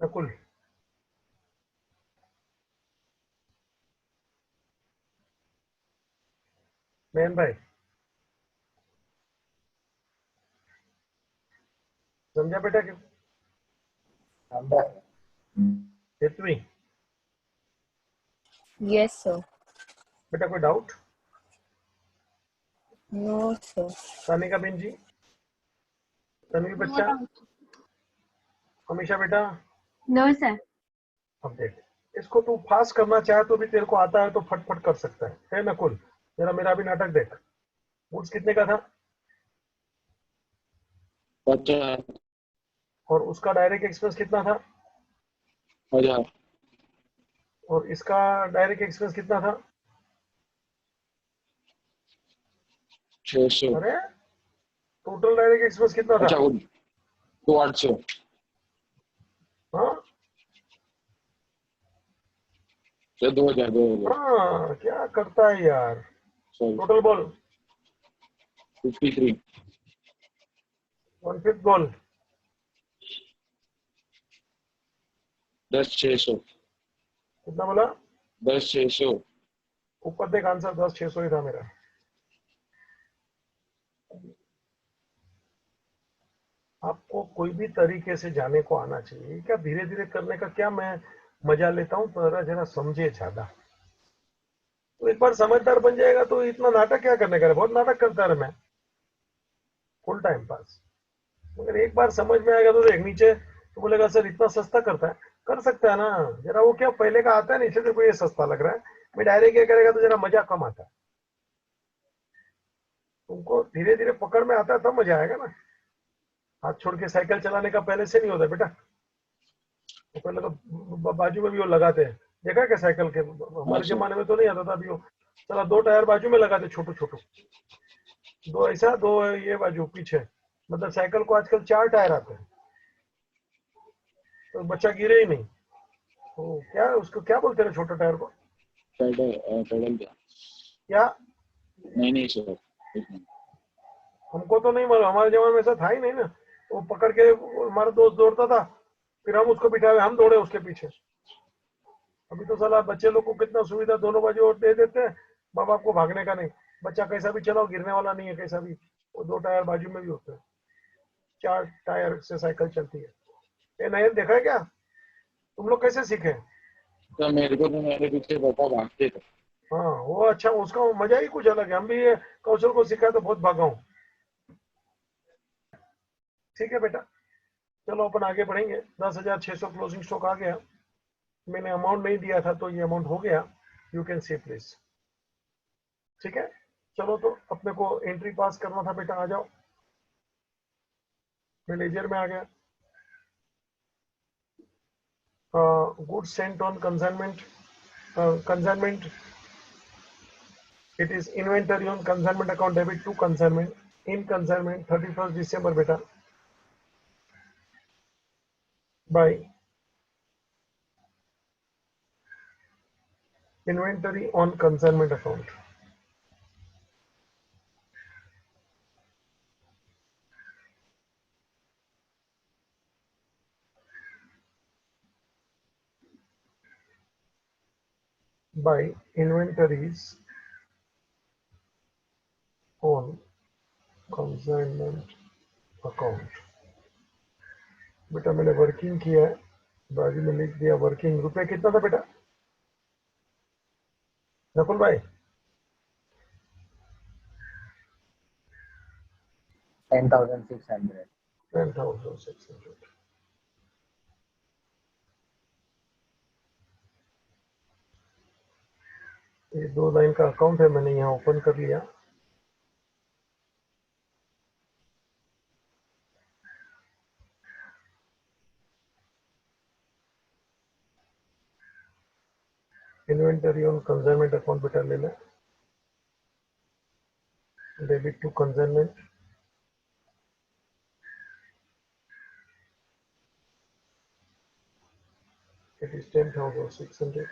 नकुल मैन भाई समझा बेटा कि हेतवी? Yes, sir. बेटा कोई doubt? No, sir. Tanika ben ji, Tanvi बच्चा, हमेशा बेटा। No, sir. अब देख, इसको तू फास्ट करना चाहे तो भी तेरे को आता है तो फटफट कर सकता है नकुल? तेरा मेरा भी नाटक देख। गुड्स कितने का था 50,000। और उसका डायरेक्ट एक्सपेंस कितना था? और इसका डायरेक्ट एक्सपेंस कितना था? 600। अरे टोटल डायरेक्ट एक्सपेंस कितना था? अच्छा वो 800। हाँ 2000 हाँ, क्या करता है यार। सॉरी टोटल बोल। 53। 1/5 बोल। 10,600। कितना बोला? 10,600। ऊपर देख आंसर 10,600 ही था मेरा। आपको कोई भी तरीके से जाने को आना चाहिए। क्या धीरे धीरे करने का क्या मैं मजा लेता हूँ? जरा जरा समझे ज्यादा। तो एक बार समझदार बन जाएगा तो इतना नाटक क्या करने का? बहुत नाटक करता है मैं फुल टाइम पास। मगर एक बार समझ में आएगा तो देख नीचे तो बोलेगा सर इतना सस्ता करता है। कर सकता है ना जरा। वो क्या पहले का आता है ना, इसलिए तेरे को ये सस्ता लग रहा है। मैं डायरेक्ट क्या करेगा तो जरा मजा कम आता है। तुमको धीरे धीरे पकड़ में आता है तब मजा आएगा ना। हाथ छोड़ के साइकिल चलाने का पहले से नहीं होता बेटा। तो पहले तो बाजू में भी वो लगाते हैं। देखा क्या साइकिल के? हमारे अच्छा जमाने में तो नहीं आता था अभी वो। चला 2 टायर बाजू में लगाते छोटू छोटू। 2 ऐसा 2 ये बाजू पीछे। मतलब साइकिल को आजकल 4 टायर आते हैं तो बच्चा गिरे ही नहीं। तो क्या उसको क्या बोलते हैं छोटे टायर को? पेडल क्या? क्या? नहीं सर। हमको तो नहीं मालूम, हमारे जमाने में ऐसा था ही नहीं ना। वो पकड़ के हमारा दोस्त दौड़ता था, फिर हम उसको बिठाए हम दौड़े उसके पीछे। अभी तो साला बच्चे लोग को कितना सुविधा दोनों बाजू दे देते हैं। माँ बाप को भागने का नहीं। बच्चा कैसा भी चलाओ गिरने वाला नहीं है कैसा भी। वो 2 टायर बाजू में भी होते हैं। 4 टायर से साइकिल चलती है। ये नहीं देखा है क्या? तुम लोग कैसे सीखे? तो मेरे को तो मेरे पीछे पापा भागते थे। हाँ वो अच्छा, उसका मजा ही कुछ अलग है। हम भी ये कौशल को सीखा तो बहुत भागा हूँ। ठीक है बेटा, चलो अपन आगे बढ़ेंगे। 10,600 क्लोजिंग स्टॉक आ गया। मैंने अमाउंट नहीं दिया था तो ये अमाउंट हो गया। You can C please. ठीक है, चलो तो अपने को एंट्री पास करना था बेटा। आ जाओ, मैं लेजर में आ गया। Goods sent on consignment. Consignment it is inventory on consignment account debit to consignment in consignment 31 December बेटा by inventory on consignment account. By inventories on consignment account. बेटा मैंने वर्किंग किया है, बाजू में लिख दिया वर्किंग। रुपए कितना था बेटा नकुल भाई? 10,600. 10,600। ये 2 लाइन का अकाउंट है, मैंने यहाँ ओपन कर लिया। इन्वेंटरी ऑन कंसाइनमेंट अकाउंट बेटा ले लें, debit to consignment, it is 10,600.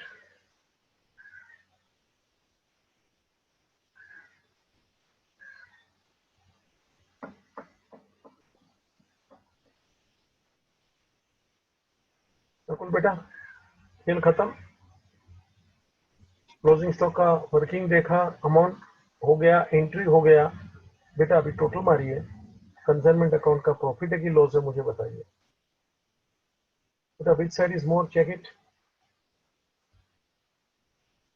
Nakul बेटा खेल खत्म, क्लोजिंग स्टॉक का वर्किंग देखा, अमाउंट हो गया, एंट्री हो गया बेटा। अभी टोटल मारिए, कंसाइनमेंट अकाउंट का प्रॉफिट है कि लॉस है मुझे बताइए बेटा। Which side is more, check it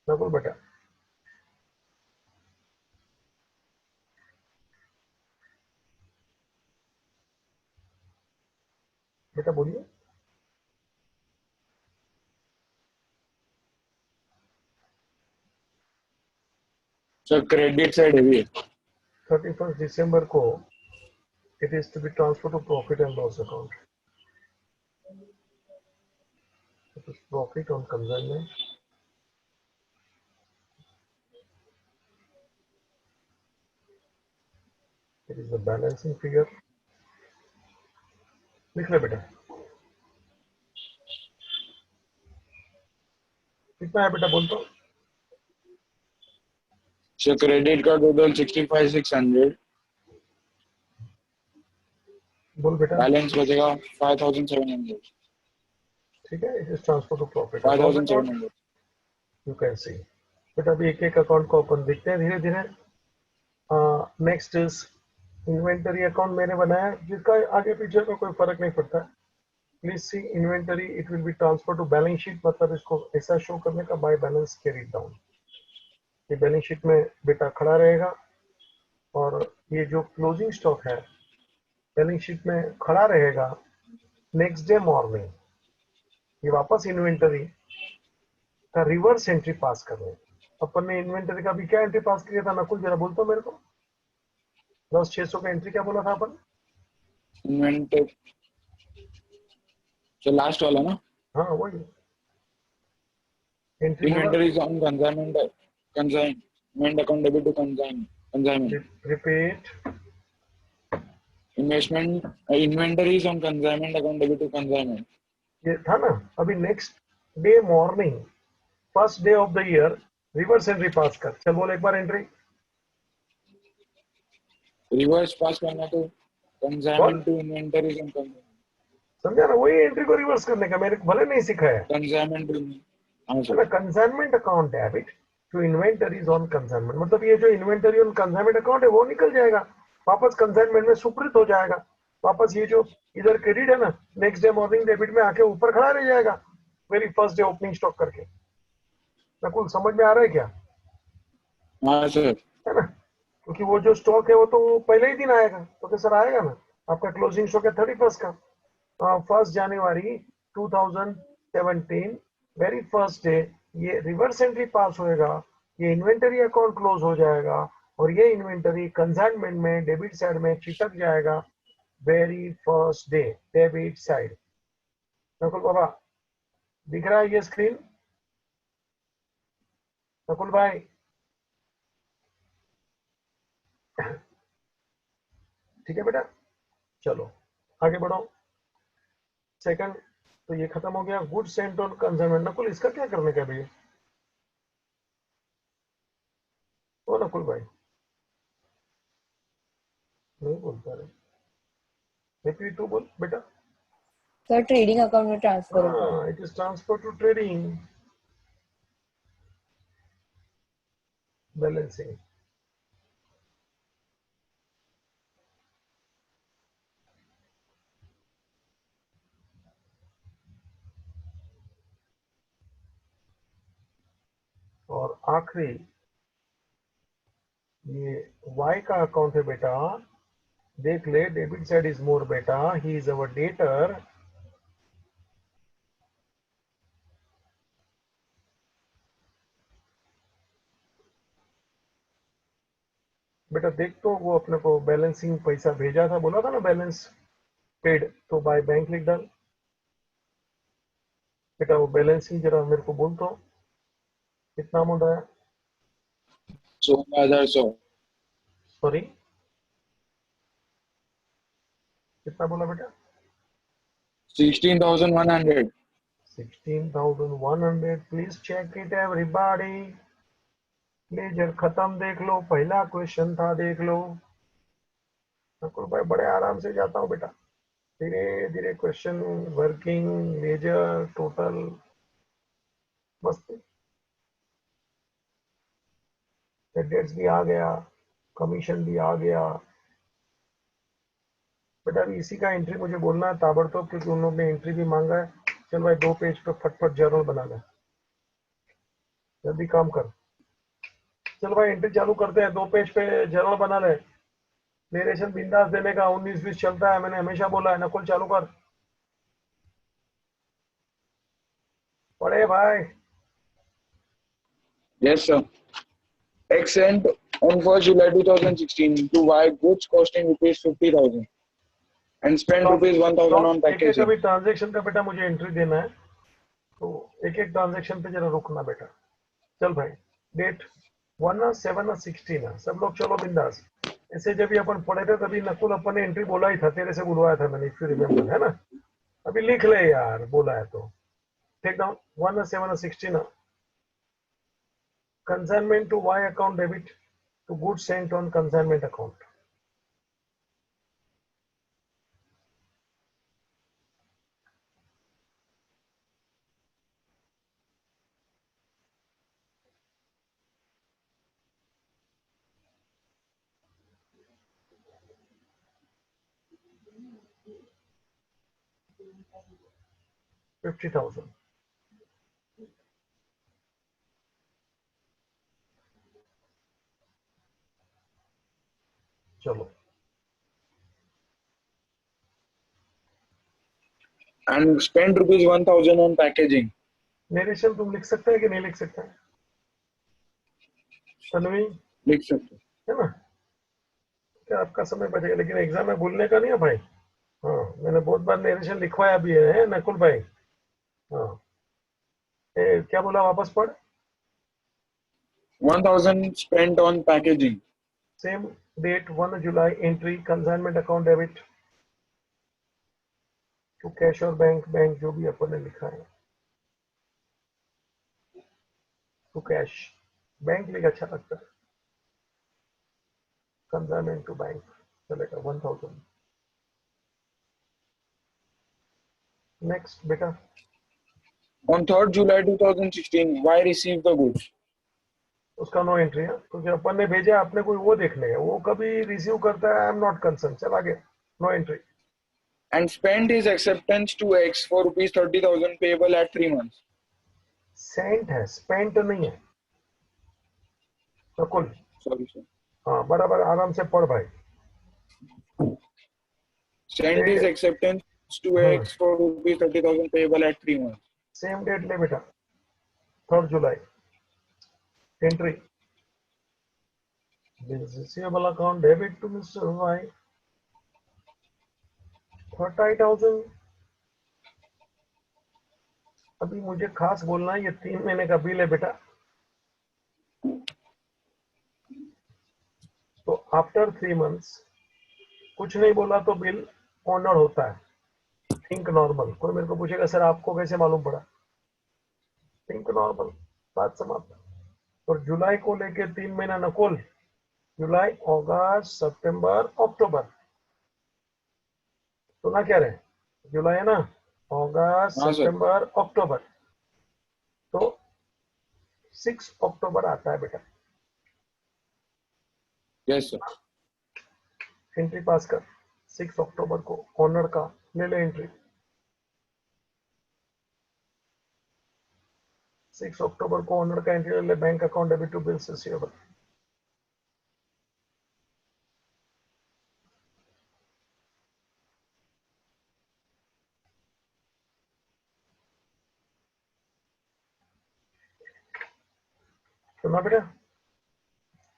Nakul बेटा। बेटा बोलिए। सर क्रेडिट साइड हेवी है। 31 दिसंबर को it is to be transfer to profit and loss account. It is profit on consignment, it is the balancing figure. लिख ले बेटा, कितना है बेटा बोल तो। सर क्रेडिट का टोटल 65,600, बोल बेटा। बैलेंस बचेगा 5,700। ठीक है, it is transfer to profit and loss account, 5,700। You can see. बेटा अभी एक एक अकाउंट को अपन देखते हैं धीरे धीरे। नेक्स्ट इज इन्वेंटरी अकाउंट मैंने बनाया, जिसका आगे पीछे का कोई फर्क नहीं पड़ता। Please see inventory, it will be transfer to balance sheet, मतलब इसको ऐसा शो करने का, बाय बैलेंस कैरी डाउन। ये बैलेंस शीट में बेटा खड़ा रहेगा, और ये जो क्लोजिंग स्टॉक है बैलेंस शीट में खड़ा रहेगा। नेक्स्ट डे मॉर्निंग ये वापस इन्वेंटरी का रिवर्स एंट्री पास करने। अपन ने इन्वेंटरी का भी क्या एंट्री पास किया था नकुल, जरा बोल तो मेरे को। 10,600 का एंट्री क्या बोला था अपन। इन्वेंटर सर लास्ट वाला ना, हाँ वही एंट्री बोला। Inventories on consignment account debit to consignment. Repeat. Investment inventories on consignment account debit to consignment. ये था ना। अभी next day morning, first day of the year, reverse entry pass कर। चल बोल एक बार एंट्री रिवर्स पास करना तो बोल। कंसाइनमेंट टू इन्वेंटरीज ऑन समझा ना, वही एंट्री को रिवर्स करने का, मेरे को भले नहीं सिखाया कंसाइनमेंट टू। हाँ है सर। ना। Consignment account debit to inventories on consignment, मतलब ये जो इन्वेंटरी ऑन कंसाइनमेंट अकाउंट है वो निकल जाएगा, वापस कंसाइनमेंट में सुकृत हो जाएगा। वापस ये जो इधर क्रेडिट है ना, नेक्स्ट डे मॉर्निंग डेबिट में आके ऊपर खड़ा रह जाएगा, very first day opening stock करके। नकुल समझ में आ रहा है क्या, हाँ सर। है ना। क्योंकि वो जो स्टॉक है वो तो पहले ही दिन आएगा, तो फिर सर आएगा ना। आपका क्लोजिंग स्टॉक है 31 का, 1 जनवरी 2017, वेरी फर्स्ट डे ये रिवर्स एंट्री पास होएगा, ये इन्वेंटरी अकाउंट क्लोज हो जाएगा, और ये इन्वेंटरी कंसाइनमेंट में डेबिट साइड में चिटक जाएगा, very first day debit side. Nakul बाबा दिख रहा है ये स्क्रीन, नकुल भाई। ठीक है बेटा, चलो आगे बढ़ो। सेकंड तो ये खत्म हो गया, good sent on consignment. Nakul इसका क्या करने का भैया, ओ नकुल भाई नहीं बोलता रहे, लेकिन तू बोल बेटा। सर ट्रेडिंग अकाउंट में ट्रांसफर होगा। हाँ, it is transfer to trading balancing. और आखिरी ये वाई का अकाउंट है बेटा, देख ले, डेबिट साइड इज मोर बेटा, ही इज अवर डेटर। बेटा देख तो, वो अपने को बैलेंसिंग पैसा भेजा था, बोला था ना बैलेंस पेड, तो बाय बैंक लिख डाल बेटा। वो बैलेंसिंग जरा मेरे को बोल तो। कितना अमाउंट आया? 16,100. सॉरी, कितना बोला बेटा? 16,100. 16,100. Please check it everybody. Ledger खत्म, देख लो, पहला क्वेश्चन था, देख लो. नकुल भाई बड़े आराम से जाता हूँ बेटा, धीरे धीरे क्वेश्चन, वर्किंग, लेजर, टोटल, मस्त. डेट्स भी आ गया, कमीशन भी आ गया बेटा. अभी इसी का एंट्री मुझे बोलना है ताबड़तोड़, क्योंकि उन लोगों ने एंट्री भी मांगा है. चल भाई 2 पेज पे फटफट जर्नल बना ले, जल्दी काम कर. चल भाई एंट्री चालू करते हैं. 2 पेज पे जर्नल बना ले. नरेशन बिंदास देने का, 19-20 चलता है, मैंने हमेशा बोला है. नकुल चालू कर. पढ़े भाई. Yes, sir. X sent on 1st July 2016 to Y goods costing rupees 50,000 and spent rupees 1,000 on एक एक packaging. अभी ट्रांजेक्शन का बेटा मुझे एंट्री देना है, तो एक एक ट्रांजेक्शन पे जरा रुकना बेटा. चल भाई, डेट 1/7/16 है. सब लोग चलो बिंदास. ऐसे जब भी अपन पढ़े थे तभी नकुल अपन ने एंट्री बोला ही था, तेरे से बुलवाया था मैंने, इफ यू रिमेम्बर, है ना. अभी लिख ले यार, बोला है तो. Take down 1/7/16. Consignment to Y account debit to goods sent on consignment account. $50,000. चलो, And spent rupees 1,000 on packaging. Narration तुम लिख सकते हैं कि नहीं लिख सकते हैं? तन्वी, लिख सकते. है ना, क्या आपका समय बचेगा, लेकिन एग्जाम में भूलने का नहीं है भाई. हाँ, मैंने बहुत बार नरेशन लिखवाया भी है नकुल भाई. हाँ, क्या बोला, वापस पढ़. 1,000 spent on packaging. Same date 1 July, entry consignment account debit to cash और बैंक, बैंक जो भी अपन ने लिखा है, टू कैश. बैंक लिख अच्छा लगता है. कंसाइनमेंट टू बैंक चलेगा 1,000. नेक्स्ट बेटा. On 3rd July 2016, Y received the goods उसका नो एंट्री है, क्योंकि अपन ने भेजा, अपने कोई वो देखने है, वो कभी रिसीव करता है, आई एम नॉट कंसर्न. चल आगे, no entry. and spent his acceptance to X for rupees 30,000 payable at 3 months. Saint है, स्पेंट नहीं है नकुल. Sorry, sir. हाँ, बराबर आराम से पढ़ भाई. Sent his acceptance to X for rupees 30,000 payable at 3 months. Same date ले बेटा, 3 जुलाई, entry receivable account debit to mister Y 30,000. अभी मुझे खास बोलना है, ये 3 महीने का बिल है बेटा. तो आफ्टर 3 मंथ्स कुछ नहीं बोला तो बिल ऑनर होता है. Think normal. कोई मेरे को पूछेगा सर आपको कैसे मालूम पड़ा? थिंक नॉर्मल, बात समाप्त. और जुलाई को लेके 3 महीना नकुल, जुलाई, अगस्त, सितंबर, अक्टूबर. तो ना क्या रहे, जुलाई है ना, अगस्त, हाँ, सर. सितंबर, अक्टूबर. तो 6 अक्टूबर आता है बेटा. Yes, sir. एंट्री पास कर. 6 अक्टूबर को ऑनर का ले ले एंट्री. 6 अक्टूबर को ऑनर का एंट्री ले ले. Bank account debit to bills receivable. सुना बेटा,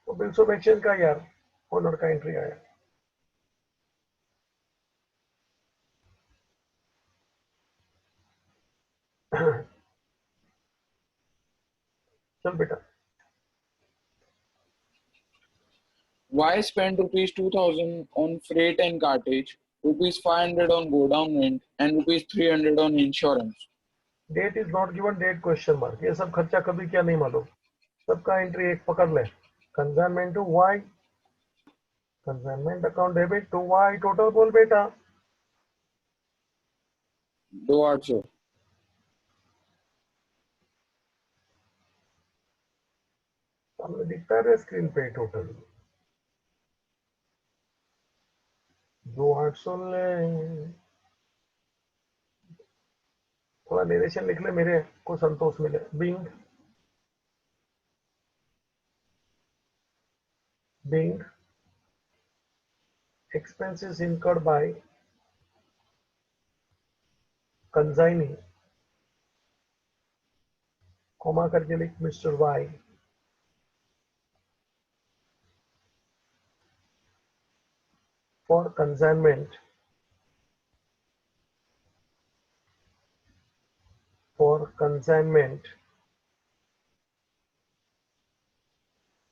तो बिल्स ऑफ एक्सचेंज का यार ऑनर का एंट्री आया. चल बेटा, Y spent rupees 2000 on freight and cartage, rupees 500 on go down rent, and rupees 300 on insurance. Date is not given, date question mark, ये सब खर्चा कभी क्या नहीं मालूम, सबका एंट्री एक पकड़ ले। Consignment to Y, consignment account debit to Y, total बोल बेटा। 2800. सामने दिखता है स्क्रीन पे टोटल 2800 ले। थोड़ा नरेशन लिख ले, मेरे को संतोष मिले। Being expenses incurred by consignee, comma करके लिख mister Y, for consignment,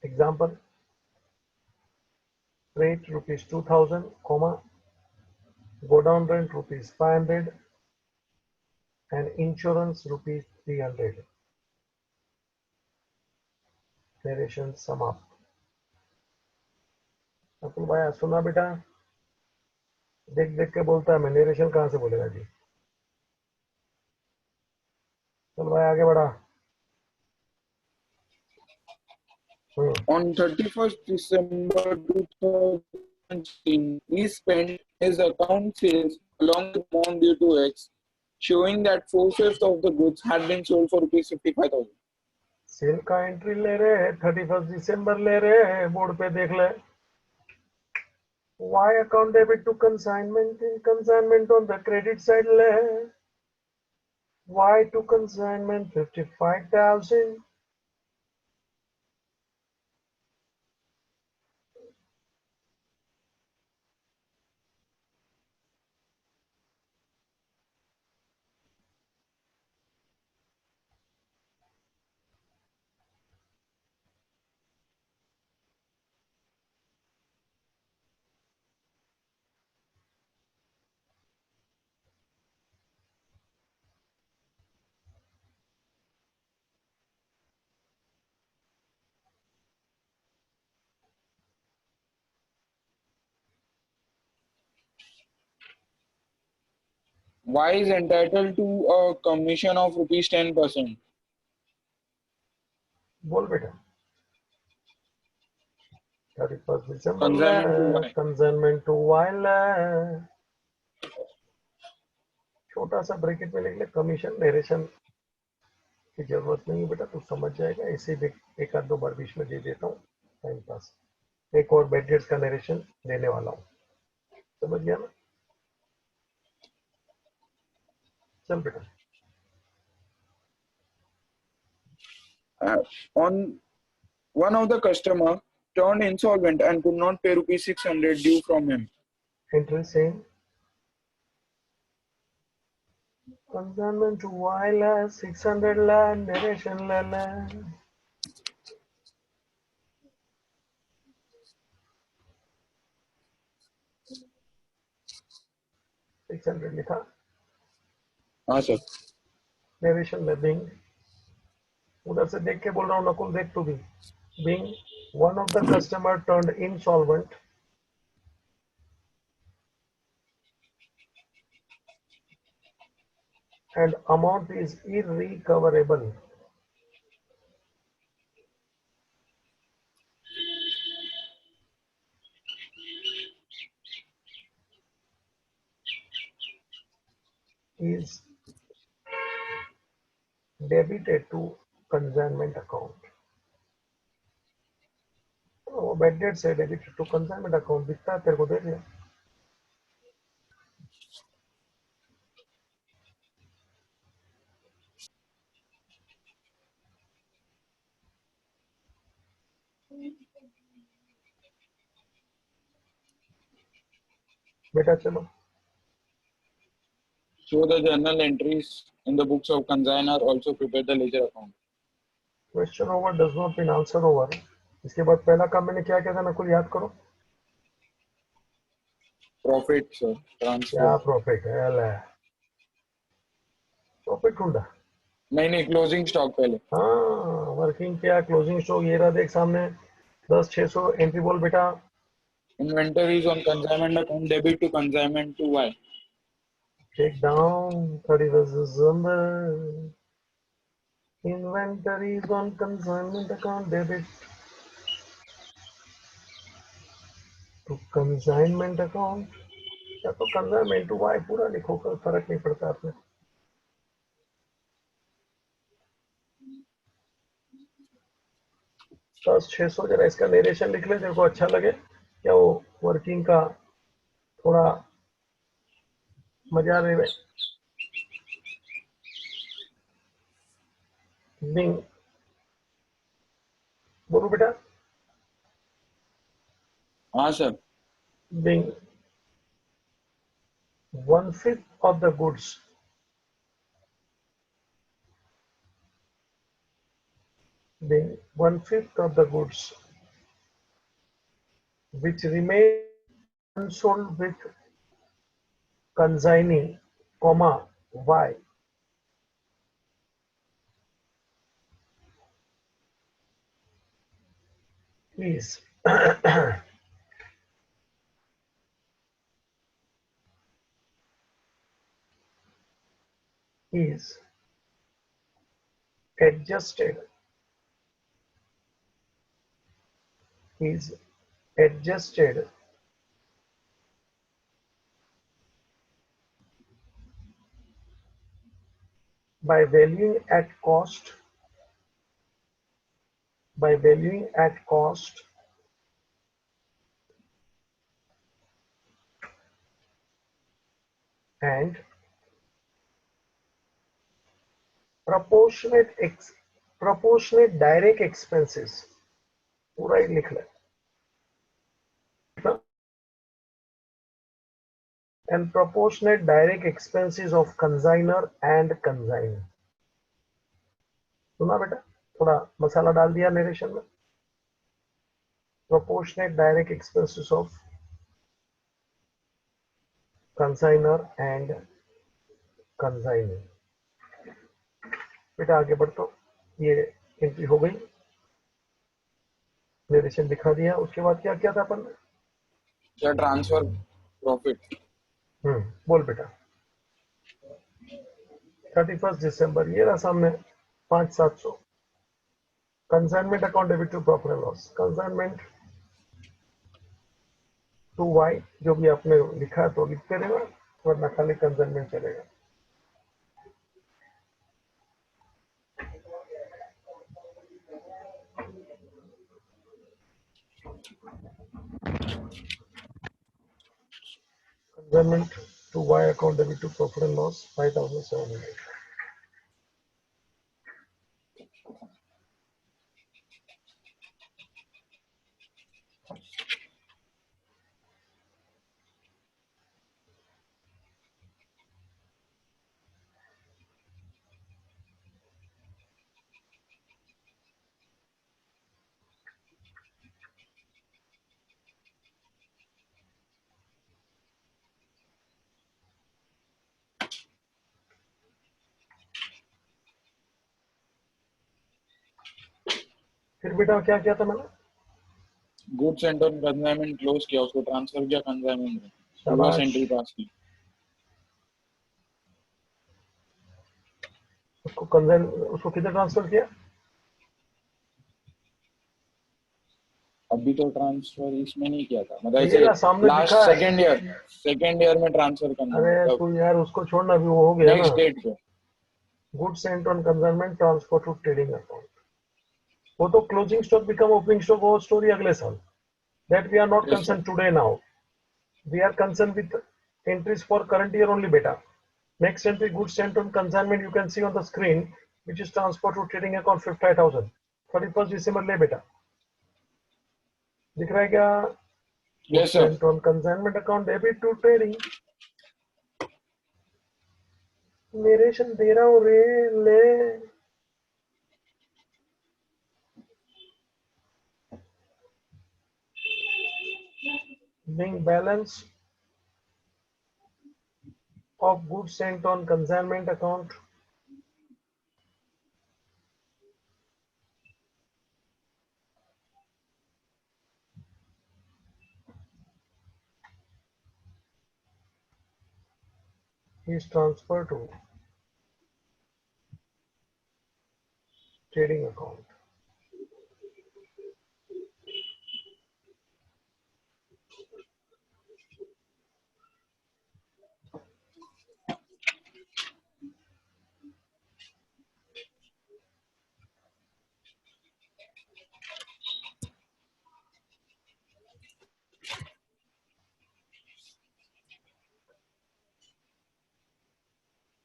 example rate rupees 2000, comma go down rent rupees 500 and insurance rupees 300। Narration समाप्त। अतुल भाई सुना बेटा, देख देख के बोलता है, मैं नरेशन कहाँ से बोलेगा जी। चल भाई आगे बढ़ा। On 31st December 2016, he spent his account sales along with amount due to X, showing that 4/5 of the goods had been sold for rupees 55,000. Cell का एंट्री ले रहे, 31 दिसंबर ले रहे, बोर्ड पे देख ले। Y account debit to consignment, in consignment on the credit side ले, Y to consignment 55,000, Y is entitled to a commission of rupees 10%. बोल बेटा। 31 दिसंबर Consignment to ले, Y. कंसाइनमेंट टू वाई ले, छोटा सा ब्रैकेट में लिख ले, कमीशन नरेशन की जरूरत नहीं है बेटा, तू समझ जाएगा, ऐसे देख एक आध दो बार बीच में दे देता हूँ टाइम पास। एक और बेड डेट्स का नरेशन देने वाला हूँ, समझ गया ना। चल बेटा। On one of the customer turned insolvent and could not pay rupees 600 due from him. Entry same, consignment to Y ले, 600 ले, नरेशन ले ले। 600 लिखा, हाँ सर। नरेशन में बिंग, उधर से देख के बोल रहा हूँ नकुल, देख तू भी। Being one of the customer turned insolvent and amount is irrecoverable, is debited to consignment account। वो बैड डेट से डेबिटेड टू कंसाइनमेंट अकाउंट दिखता है तेरे को, देख ले बेटा। चलो So the journal entries in the books of consignor also prepare the ledger account. Question over does not mean answer over. इसके बाद पहला काम मैंने क्या किया था नकुल, याद करो। प्रॉफिट सर, क्या ट्रांसफर। प्रॉफिट है, प्रॉफिट ढूंढा। नहीं, क्लोजिंग स्टॉक पहले। हाँ, वर्किंग क्या, क्लोजिंग स्टॉक ये रहा देख सामने, 10,600 एंट्री बोल बेटा। Inventories on consignment account debit to consignment to Y. Take down 31st December. Inventories on consignment account debit to consignment account, या तो consignment to Y पूरा लिखो, कोई फर्क नहीं पड़ता आपने। बस 600 जरा इसका नेरेशन लिख ले, तेरे को अच्छा लगे क्या, वो वर्किंग का थोड़ा मजा ले। बिंग बोलो बेटा। हाँ sir. being 1/5 of the goods being 1/5 of the goods which remain unsold with consignee, comma Y is is adjusted is adjusted by valuing at cost and proportionate direct expenses, पूरा ही लिख ले, and proportionate direct expenses of consignor and consignee। सुना बेटा, थोड़ा मसाला डाल दिया narration में। proportionate direct expenses of consignor and consignee। बेटा आगे बढ़, तो ये एंट्री हो गई, नरेशन दिखा दिया। उसके बाद क्या किया था अपन ने? क्या ट्रांसफर प्रॉफिट। बोल बेटा। 31st दिसंबर ये रहा सामने 5,700। Consignment account debit to profit and loss, consignment to Y, जो भी आपने लिखा है तो लिखते रहेगा, वरना खाली कंसाइनमेंट चलेगा। Consignment to Y account debit to profit and loss 5,700। फिर बेटा क्या किया था मैंने? Goods and on consignment close किया, उसको ट्रांसफर किया कंसाइनमेंट में, रिवर्स शाबाश। एंट्री पास की। उसको किधर ट्रांसफर किया? अभी तो ट्रांसफर इसमें नहीं किया था, मतलब ये ऐसे ना सामने लास्ट दिखा है। सेकेंड ईयर में ट्रांसफर करना है, अरे मतलब तू यार उसको छोड़ना, अभी वो हो गया ना। नेक्स्ट डेट पे। Goods sent on consignment transfer to trading account, वो तो closing stock become opening stock, वो स्टोरी अगले साल। That we are not yes sir. Concern today now, we are concern with entries for current year only beta। Next entry, goods sent on consignment, you can see on the screen, which is transfer to trading account 55,000। 31st December ले बेटा, दिख रहा है क्या? Yes goods sir. sent on consignment account debit to trading। Narration दे रहा हूँ रे, ले being balance of goods sent on consignment account. Is transferred to trading account.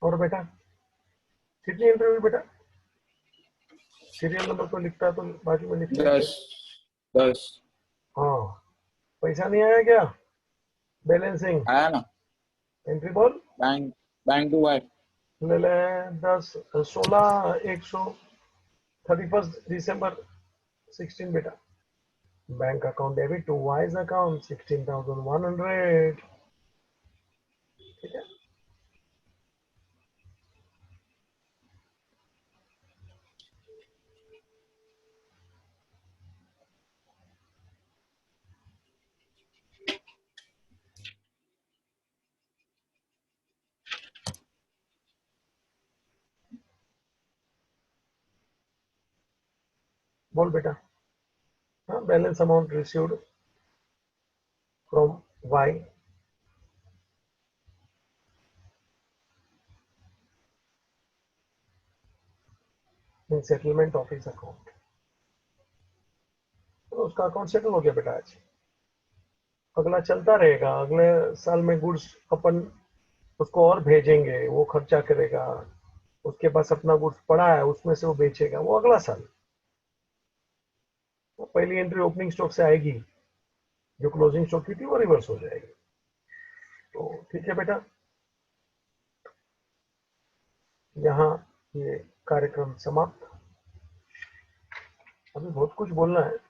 और बेटा कितनी एंट्री हुई बेटा? सीरियल नंबर तो लिखता तो बाजू में लिख लेते। 10 हाँ, पैसा नहीं आया क्या? बैलेंसिंग आया ना। एंट्री बोल। बैंक टू वाई ले ले 10 16 100 31 दिसंबर 16 बेटा। Bank account debit to Y's account 16,100। ठीक है, बोल बेटा। हाँ, balance amount received from Y in settlement office account. तो उसका अकाउंट सेटल हो गया बेटा आज। अगला चलता रहेगा, अगले साल में गुड्स अपन उसको और भेजेंगे, वो खर्चा करेगा, उसके पास अपना गुड्स पड़ा है उसमें से वो बेचेगा, वो अगला साल। वो पहली एंट्री ओपनिंग स्टॉक से आएगी, जो क्लोजिंग स्टॉक की थी वो रिवर्स हो जाएगी। तो ठीक है बेटा, यहाँ ये कार्यक्रम समाप्त। अभी बहुत कुछ बोलना है।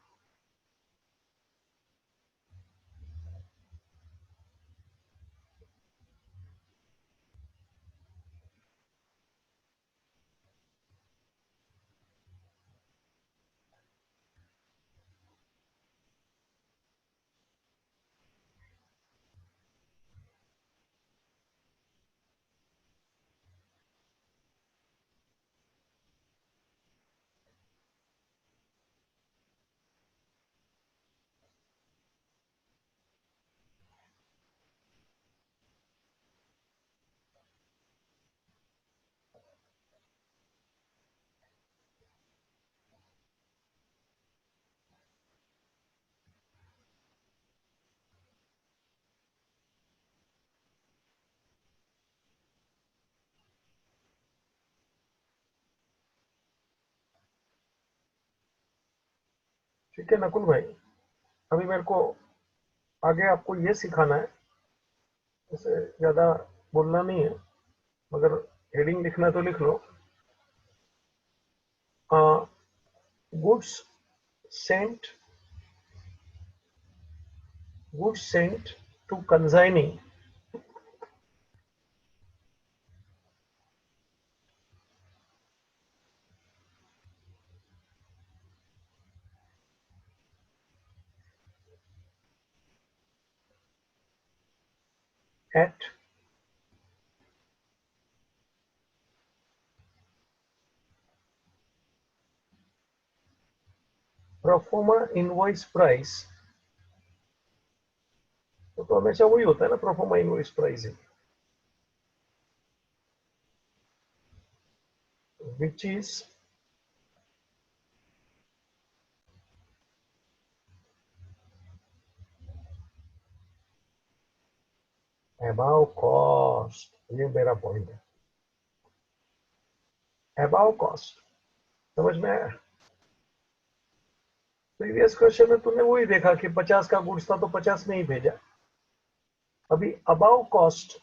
ठीक है नकुल भाई, अभी मेरे को आगे आपको ये सिखाना है, जैसे ज्यादा बोलना नहीं है, मगर हेडिंग लिखना तो लिख लो। Goods sent to consignee at pro forma invoice price। तो हमेशा वही होता है ना, pro forma invoice price, which is above cost। ये मेरा पॉइंट है, above cost। समझ में आया? प्रीवियस क्वेश्चन में तुमने वही देखा कि 50 का गुड्स था तो 50 में ही भेजा। अभी अबाव कॉस्ट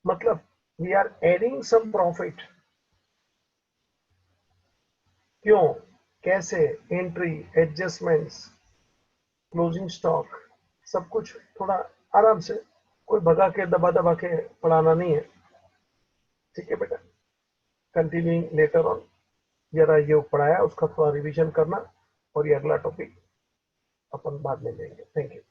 मतलब we are adding some profit. क्यों, कैसे, एंट्री, एडजस्टमेंट्स, क्लोजिंग स्टॉक, सब कुछ थोड़ा आराम से, कोई भगा के दबा दबा के पढ़ाना नहीं है, ठीक है बेटा। कंटिन्यूइंग लेटर ऑन, जरा ये पढ़ाया उसका थोड़ा रिवीजन करना, और ये अगला टॉपिक अपन बाद में लेंगे। Thank you.